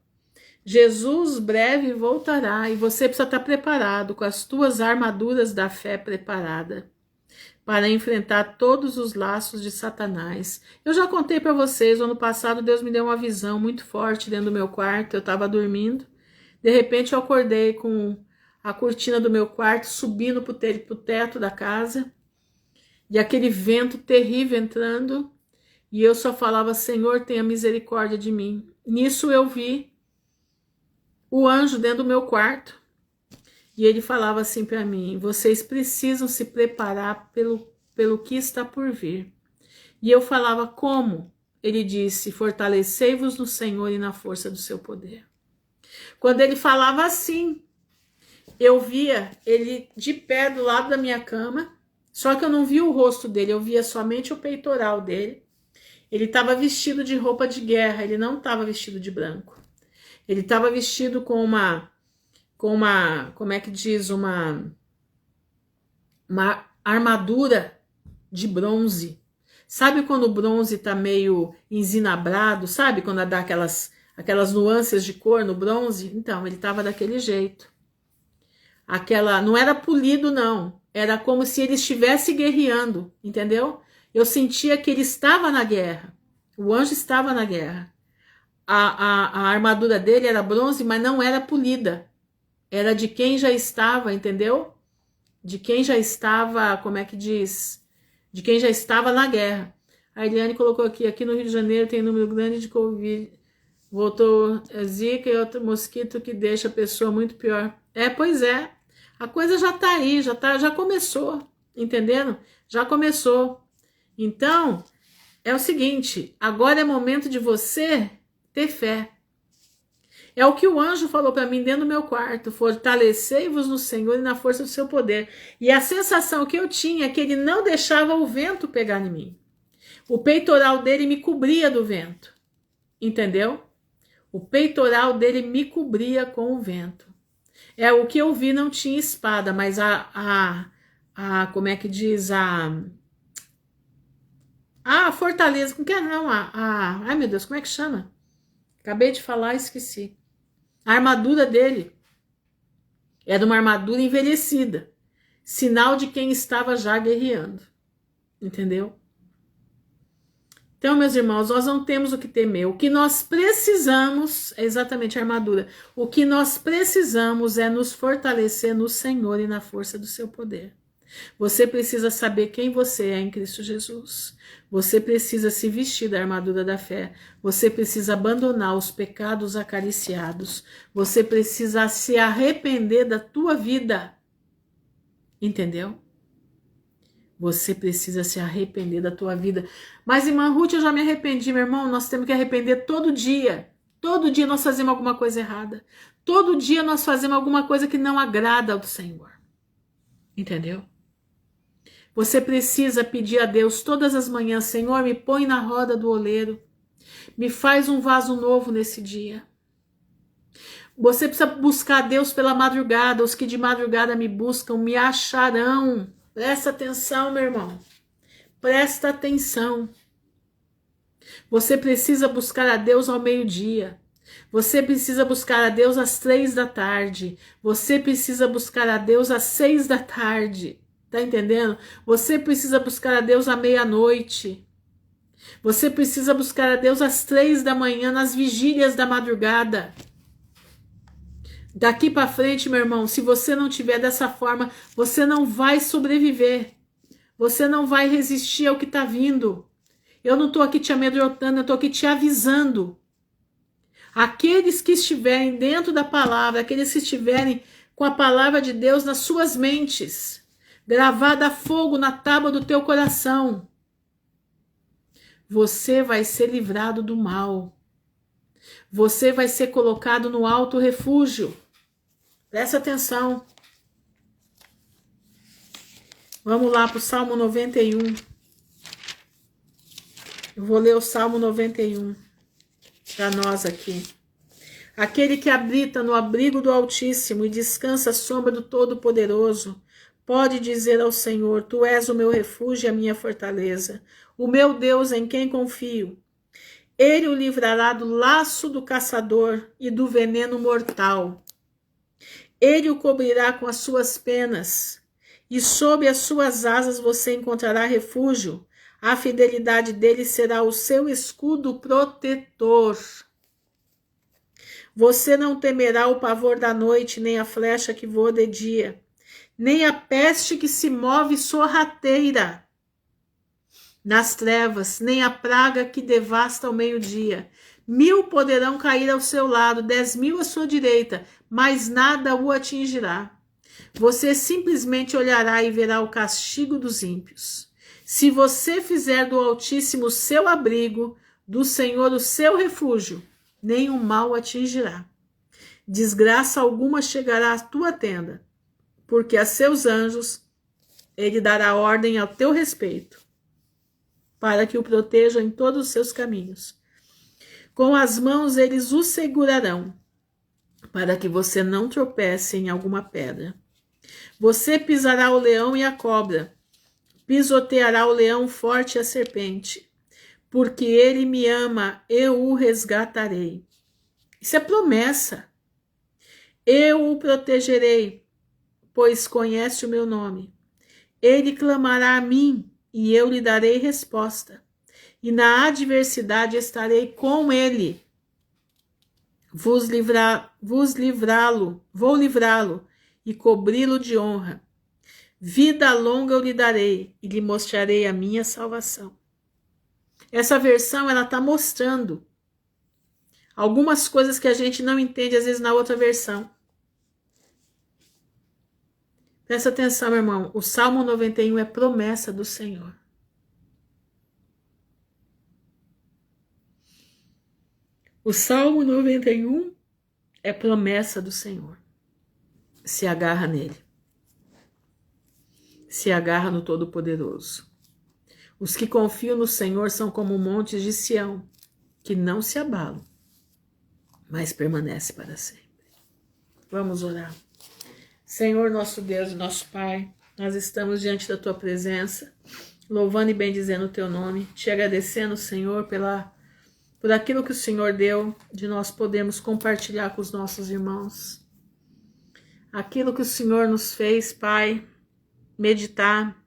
Jesus breve voltará e você precisa estar preparado com as tuas armaduras da fé preparada para enfrentar todos os laços de Satanás. Eu já contei para vocês, ano passado Deus me deu uma visão muito forte dentro do meu quarto, eu estava dormindo, de repente eu acordei com a cortina do meu quarto subindo para o teto da casa, e aquele vento terrível entrando, e eu só falava, Senhor, tenha misericórdia de mim. Nisso eu vi o anjo dentro do meu quarto, e ele falava assim para mim, vocês precisam se preparar pelo que está por vir. E eu falava, como? Ele disse, fortalecei-vos no Senhor e na força do seu poder. Quando ele falava assim, eu via ele de pé do lado da minha cama, só que eu não via o rosto dele, eu via somente o peitoral dele. Ele estava vestido de roupa de guerra, ele não estava vestido de branco. Ele estava vestido com uma, como é que diz, uma armadura de bronze. Sabe quando o bronze tá meio enzinabrado? Sabe quando dá aquelas nuances de cor no bronze? Então, ele estava daquele jeito. Não era polido, não. Era como se ele estivesse guerreando, entendeu? Eu sentia que ele estava na guerra. O anjo estava na guerra. A armadura dele era bronze, mas não era polida. Era de quem já estava, entendeu? De quem já estava, como é que diz? De quem já estava na guerra. A Eliane colocou aqui no Rio de Janeiro tem número grande de Covid. Voltou Zika e outro mosquito que deixa a pessoa muito pior. Pois é. A coisa já tá aí, já começou, entendendo? Já começou. Então, é o seguinte, agora é momento de você ter fé. É o que o anjo falou para mim dentro do meu quarto, fortalecei-vos no Senhor e na força do seu poder. E a sensação que eu tinha é que ele não deixava o vento pegar em mim. O peitoral dele me cobria do vento, entendeu? O peitoral dele me cobria com o vento. O que eu vi não tinha espada, mas como é que diz, a fortaleza, como que é não, ai meu Deus, como é que chama? Acabei de falar, esqueci. A armadura dele era uma armadura envelhecida, sinal de quem estava já guerreando, entendeu? Então, meus irmãos, nós não temos o que temer. O que nós precisamos é exatamente a armadura. O que nós precisamos é nos fortalecer no Senhor e na força do seu poder. Você precisa saber quem você é em Cristo Jesus. Você precisa se vestir da armadura da fé. Você precisa abandonar os pecados acariciados. Você precisa se arrepender da tua vida. Entendeu? Você precisa se arrepender da tua vida. Mas, irmã Ruth, eu já me arrependi, meu irmão. Nós temos que arrepender todo dia. Todo dia nós fazemos alguma coisa errada. Todo dia nós fazemos alguma coisa que não agrada ao Senhor. Entendeu? Você precisa pedir a Deus todas as manhãs, Senhor, me põe na roda do oleiro. Me faz um vaso novo nesse dia. Você precisa buscar a Deus pela madrugada. Os que de madrugada me buscam me acharão. Presta atenção, meu irmão. Presta atenção. Você precisa buscar a Deus ao meio-dia. Você precisa buscar a Deus às 3 da tarde. Você precisa buscar a Deus às 6 da tarde. Tá entendendo? Você precisa buscar a Deus à meia-noite. Você precisa buscar a Deus às 3 da manhã, nas vigílias da madrugada. Daqui para frente, meu irmão, se você não tiver dessa forma, você não vai sobreviver. Você não vai resistir ao que está vindo. Eu não estou aqui te amedrontando, eu estou aqui te avisando. Aqueles que estiverem dentro da palavra, aqueles que estiverem com a palavra de Deus nas suas mentes, gravada a fogo na tábua do teu coração, você vai ser livrado do mal. Você vai ser colocado no alto refúgio. Presta atenção. Vamos lá para o Salmo 91. Eu vou ler o Salmo 91 para nós aqui. Aquele que habita no abrigo do Altíssimo e descansa à sombra do Todo-Poderoso, pode dizer ao Senhor: Tu és o meu refúgio e a minha fortaleza, o meu Deus em quem confio. Ele o livrará do laço do caçador e do veneno mortal. Ele o cobrirá com as suas penas, e sob as suas asas você encontrará refúgio. A fidelidade dele será o seu escudo protetor. Você não temerá o pavor da noite, nem a flecha que voa de dia, nem a peste que se move sorrateira nas trevas, nem a praga que devasta ao meio-dia. 1000 poderão cair ao seu lado, 10.000 à sua direita, mas nada o atingirá. Você simplesmente olhará e verá o castigo dos ímpios. Se você fizer do Altíssimo o seu abrigo, do Senhor o seu refúgio, nenhum mal atingirá. Desgraça alguma chegará à tua tenda, porque a seus anjos ele dará ordem ao teu respeito, para que o protejam em todos os seus caminhos. Com as mãos eles o segurarão, para que você não tropece em alguma pedra. Você pisará o leão e a cobra, pisoteará o leão forte e a serpente, porque ele me ama, eu o resgatarei. Isso é promessa. Eu o protegerei, pois conhece o meu nome. Ele clamará a mim, e eu lhe darei resposta. E na adversidade estarei com ele. Vou livrá-lo e cobri-lo de honra. Vida longa eu lhe darei e lhe mostrarei a minha salvação. Essa versão ela está mostrando algumas coisas que a gente não entende às vezes na outra versão. Presta atenção, meu irmão. O Salmo 91 é promessa do Senhor. O Salmo 91 é promessa do Senhor. Se agarra nele. Se agarra no Todo-Poderoso. Os que confiam no Senhor são como montes de Sião, que não se abalam, mas permanece para sempre. Vamos orar. Senhor, nosso Deus e nosso Pai, nós estamos diante da Tua presença, louvando e bendizendo o Teu nome, te agradecendo, Senhor, por aquilo que o Senhor deu, de nós podermos compartilhar com os nossos irmãos. Aquilo que o Senhor nos fez, Pai, meditar,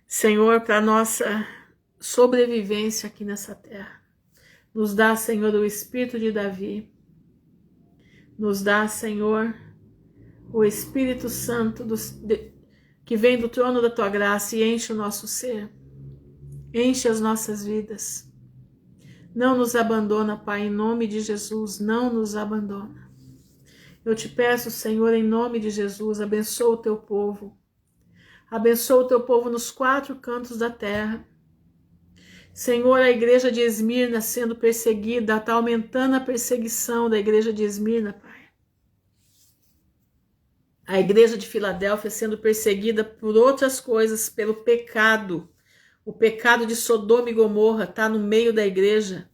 Senhor, para a nossa sobrevivência aqui nessa terra. Nos dá, Senhor, o espírito de Davi. Nos dá, Senhor, o Espírito Santo que vem do trono da Tua graça e enche o nosso ser. Enche as nossas vidas. Não nos abandona, Pai, em nome de Jesus. Não nos abandona. Eu te peço, Senhor, em nome de Jesus, abençoa o Teu povo. Abençoa o Teu povo nos 4 cantos da terra. Senhor, a igreja de Esmirna sendo perseguida, está aumentando a perseguição da igreja de Esmirna, Pai. A igreja de Filadélfia sendo perseguida por outras coisas, pelo pecado. O pecado de Sodoma e Gomorra está no meio da igreja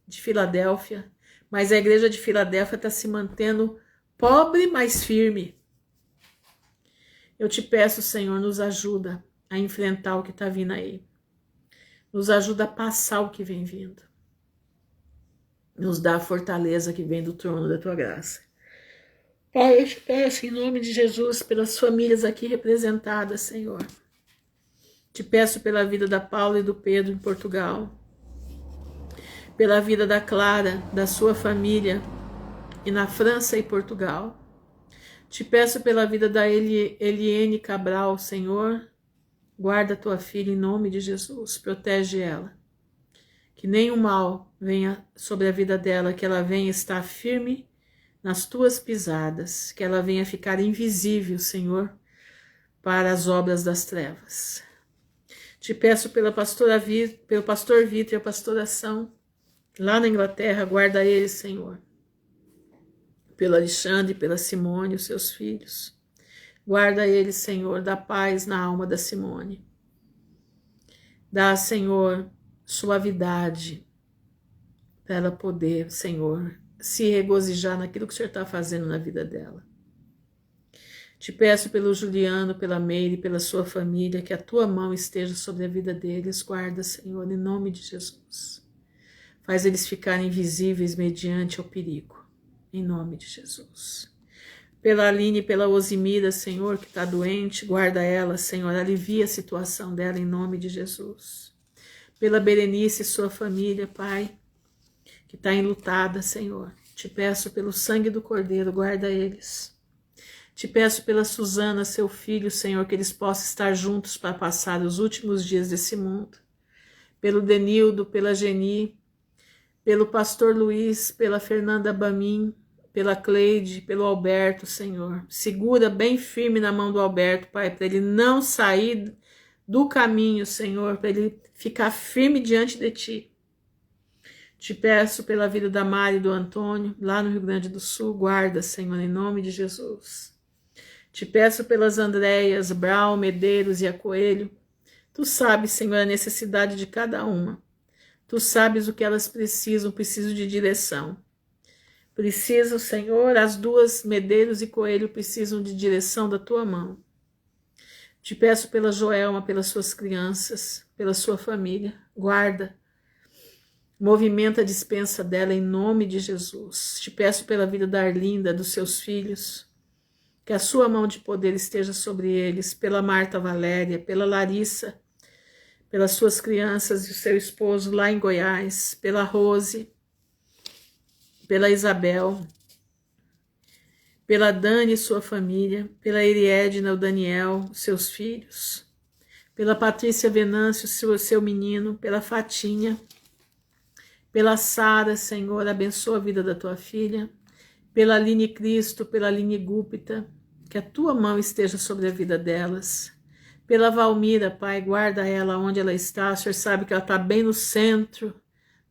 de Filadélfia, mas a igreja de Filadélfia está se mantendo pobre, mas firme. Eu te peço, Senhor, nos ajuda a enfrentar o que está vindo aí. Nos ajuda a passar o que vem vindo. Nos dá a fortaleza que vem do trono da Tua graça. Pai, eu te peço em nome de Jesus pelas famílias aqui representadas, Senhor. Te peço pela vida da Paula e do Pedro em Portugal. Pela vida da Clara, da sua família e na França e Portugal. Te peço pela vida da Eliene Cabral, Senhor. Guarda a tua filha em nome de Jesus. Protege ela. Que nenhum mal venha sobre a vida dela, que ela venha estar firme nas tuas pisadas, que ela venha ficar invisível, Senhor, para as obras das trevas. Te peço pelo pastor Vitor e a pastoração, lá na Inglaterra, guarda eles, Senhor. Pelo Alexandre, pela Simone, os seus filhos. Guarda eles, Senhor, dá paz na alma da Simone. Dá, Senhor, suavidade para ela poder, Senhor, se regozijar naquilo que o Senhor está fazendo na vida dela. Te peço pelo Juliano, pela Meire, pela sua família, que a tua mão esteja sobre a vida deles. Guarda, Senhor, em nome de Jesus. Faz eles ficarem invisíveis mediante o perigo, em nome de Jesus. Pela Aline, pela Osimira, Senhor, que está doente, guarda ela, Senhor, alivia a situação dela em nome de Jesus. Pela Berenice e sua família, Pai, que está enlutada, Senhor, te peço pelo sangue do Cordeiro, guarda eles. Te peço pela Suzana, seu filho, Senhor, que eles possam estar juntos para passar os últimos dias desse mundo. Pelo Denildo, pela Geni, pelo pastor Luiz, pela Fernanda Bamin, pela Cleide, pelo Alberto, Senhor. Segura bem firme na mão do Alberto, Pai, para ele não sair do caminho, Senhor, para ele ficar firme diante de Ti. Te peço pela vida da Mari e do Antônio, lá no Rio Grande do Sul, guarda, Senhor, em nome de Jesus. Te peço pelas Andréias, Brau, Medeiros e a Coelho. Tu sabes, Senhor, a necessidade de cada uma. Tu sabes o que elas precisam de direção. Precisam, Senhor, as duas, Medeiros e Coelho, precisam de direção da Tua mão. Te peço pela Joelma, pelas suas crianças, pela sua família. Guarda, movimenta a despensa dela em nome de Jesus. Te peço pela vida da Arlinda, dos seus filhos, que a sua mão de poder esteja sobre eles, pela Marta Valéria, pela Larissa, pelas suas crianças e o seu esposo lá em Goiás, pela Rose, pela Isabel, pela Dani e sua família, pela Eriedna, o Daniel, seus filhos, pela Patrícia Venâncio, seu menino, pela Fatinha, pela Sara, Senhor, abençoa a vida da tua filha, pela Aline Cristo, pela Aline Gúpita, que a tua mão esteja sobre a vida delas. Pela Valmira, Pai, guarda ela onde ela está. O Senhor sabe que ela está bem no centro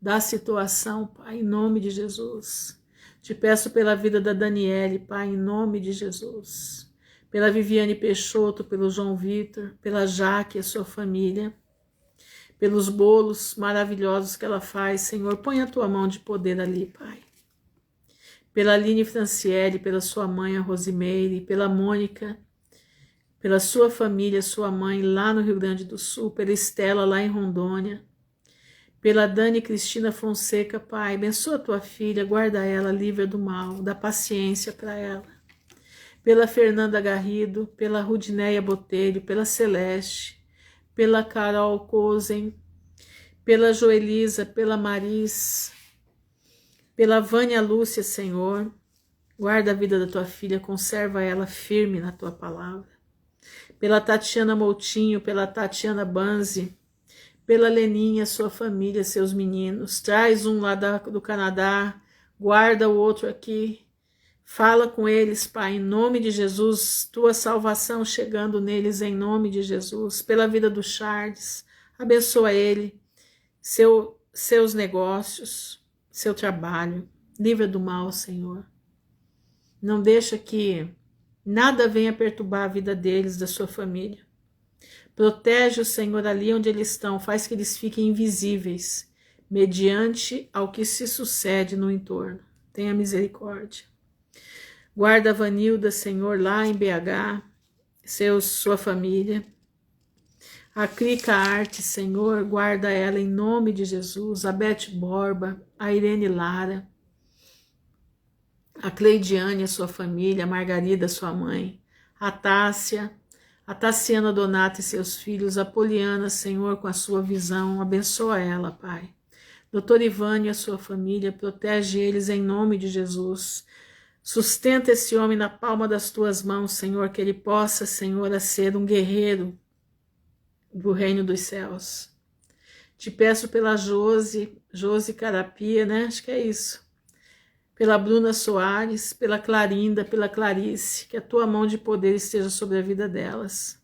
da situação, Pai, em nome de Jesus. Te peço pela vida da Daniele, Pai, em nome de Jesus. Pela Viviane Peixoto, pelo João Vitor, pela Jaque e a sua família. Pelos bolos maravilhosos que ela faz, Senhor, põe a tua mão de poder ali, Pai. Pela Aline Franciele, pela sua mãe, a Rosimeire, pela Mônica, pela sua família, sua mãe, lá no Rio Grande do Sul, pela Estela, lá em Rondônia, pela Dani Cristina Fonseca, Pai, abençoa a tua filha, guarda ela, livre do mal, dá paciência para ela. Pela Fernanda Garrido, pela Rudinéia Botelho, pela Celeste, pela Carol Cozen, pela Joelisa, pela Maris, pela Vânia Lúcia, Senhor, guarda a vida da tua filha, conserva ela firme na tua palavra. Pela Tatiana Moutinho, pela Tatiana Banzi, pela Leninha, sua família, seus meninos, traz um lá do Canadá, guarda o outro aqui, fala com eles, Pai, em nome de Jesus, tua salvação chegando neles em nome de Jesus, pela vida do Charles, abençoa ele, seus negócios, seu trabalho, livra do mal, Senhor. Não deixa que nada venha perturbar a vida deles, da sua família. Protege o Senhor ali onde eles estão, faz que eles fiquem invisíveis, mediante ao que se sucede no entorno. Tenha misericórdia. Guarda a Vanilda, Senhor, lá em BH, sua família. A Crica Arte, Senhor, guarda ela em nome de Jesus. A Beth Borba, a Irene Lara, a Cleidiane, a sua família, a Margarida, sua mãe, a Tássia, a Tassiana Donato e seus filhos, a Poliana, Senhor, com a sua visão, abençoa ela, Pai. Doutor Ivânio e a sua família, protege eles em nome de Jesus. Sustenta esse homem na palma das tuas mãos, Senhor, que ele possa, Senhor, ser um guerreiro do reino dos céus. Te peço pela Josi Carapia, né? Acho que é isso. Pela Bruna Soares, pela Clarinda, pela Clarice, que a tua mão de poder esteja sobre a vida delas.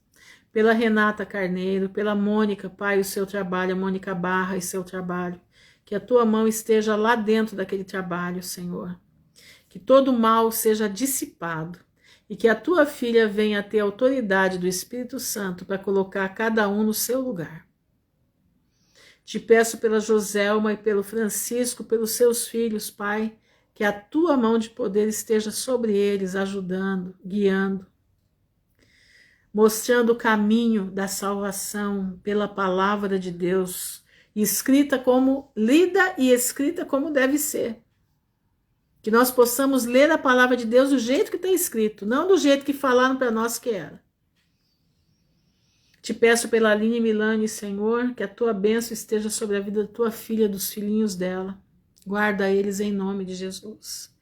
Pela Renata Carneiro, pela Mônica, Pai, o seu trabalho, a Mônica Barra e seu trabalho. Que a tua mão esteja lá dentro daquele trabalho, Senhor. Que todo mal seja dissipado e que a tua filha venha a ter a autoridade do Espírito Santo para colocar cada um no seu lugar. Te peço pela Joselma e pelo Francisco, pelos seus filhos, Pai, que a tua mão de poder esteja sobre eles, ajudando, guiando, mostrando o caminho da salvação pela palavra de Deus, escrita como, lida e escrita como deve ser. Que nós possamos ler a palavra de Deus do jeito que está escrito, não do jeito que falaram para nós que era. Te peço pela Aline Milani, Senhor, que a tua bênção esteja sobre a vida da tua filha, dos filhinhos dela. Guarda eles em nome de Jesus.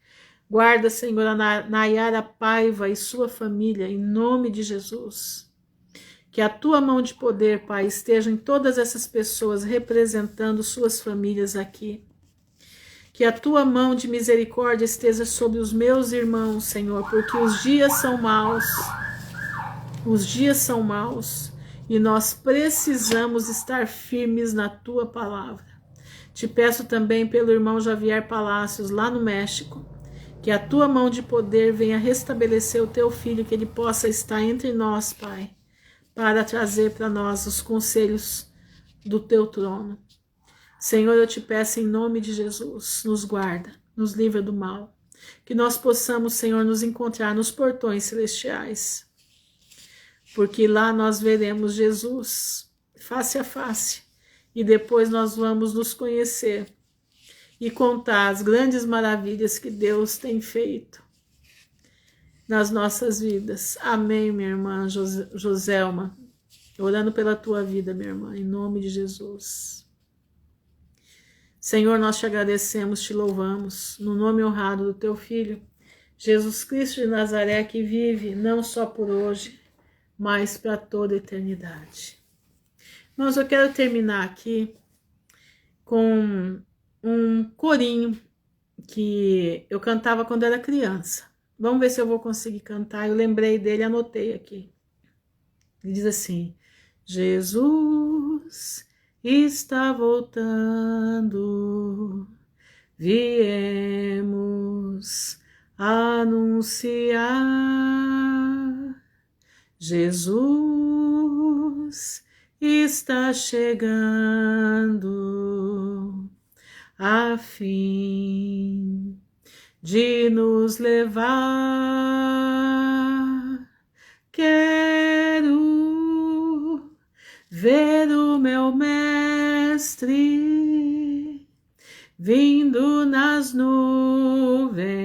Guarda, Senhor, a Nayara Paiva e sua família, em nome de Jesus. Que a tua mão de poder, Pai, esteja em todas essas pessoas representando suas famílias aqui. Que a tua mão de misericórdia esteja sobre os meus irmãos, Senhor, porque os dias são maus. Os dias são maus e nós precisamos estar firmes na tua palavra. Te peço também pelo irmão Javier Palacios, lá no México, que a tua mão de poder venha restabelecer o teu filho, que ele possa estar entre nós, Pai, para trazer para nós os conselhos do teu trono. Senhor, eu te peço em nome de Jesus, nos guarda, nos livra do mal, que nós possamos, Senhor, nos encontrar nos portões celestiais, porque lá nós veremos Jesus face a face, e depois nós vamos nos conhecer e contar as grandes maravilhas que Deus tem feito nas nossas vidas. Amém, minha irmã Joselma, orando pela tua vida, minha irmã, em nome de Jesus. Senhor, nós te agradecemos, te louvamos, no nome honrado do teu Filho, Jesus Cristo de Nazaré, que vive não só por hoje, mas para toda a eternidade. Mas eu quero terminar aqui com um corinho que eu cantava quando era criança. Vamos ver se eu vou conseguir cantar. Eu lembrei dele, anotei aqui. Ele diz assim: Jesus está voltando, viemos anunciar. Jesus está chegando a fim de nos levar. Quero ver o meu mestre vindo nas nuvens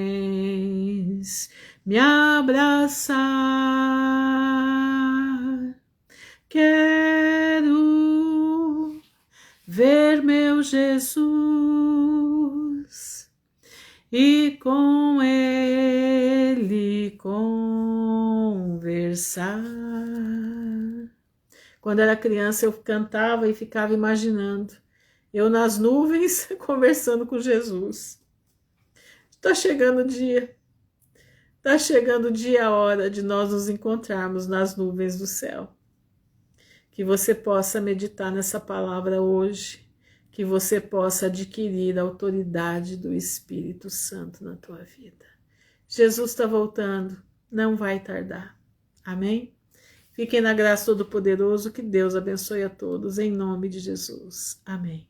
me abraçar. Quero ver meu Jesus e com ele conversar. Quando era criança eu cantava e ficava imaginando eu nas nuvens conversando com Jesus. Está chegando o dia. Está chegando o dia, a hora de nós nos encontrarmos nas nuvens do céu. Que você possa meditar nessa palavra hoje, que você possa adquirir a autoridade do Espírito Santo na tua vida. Jesus está voltando, não vai tardar. Amém? Fiquem na graça do Todo-Poderoso, que Deus abençoe a todos, em nome de Jesus. Amém.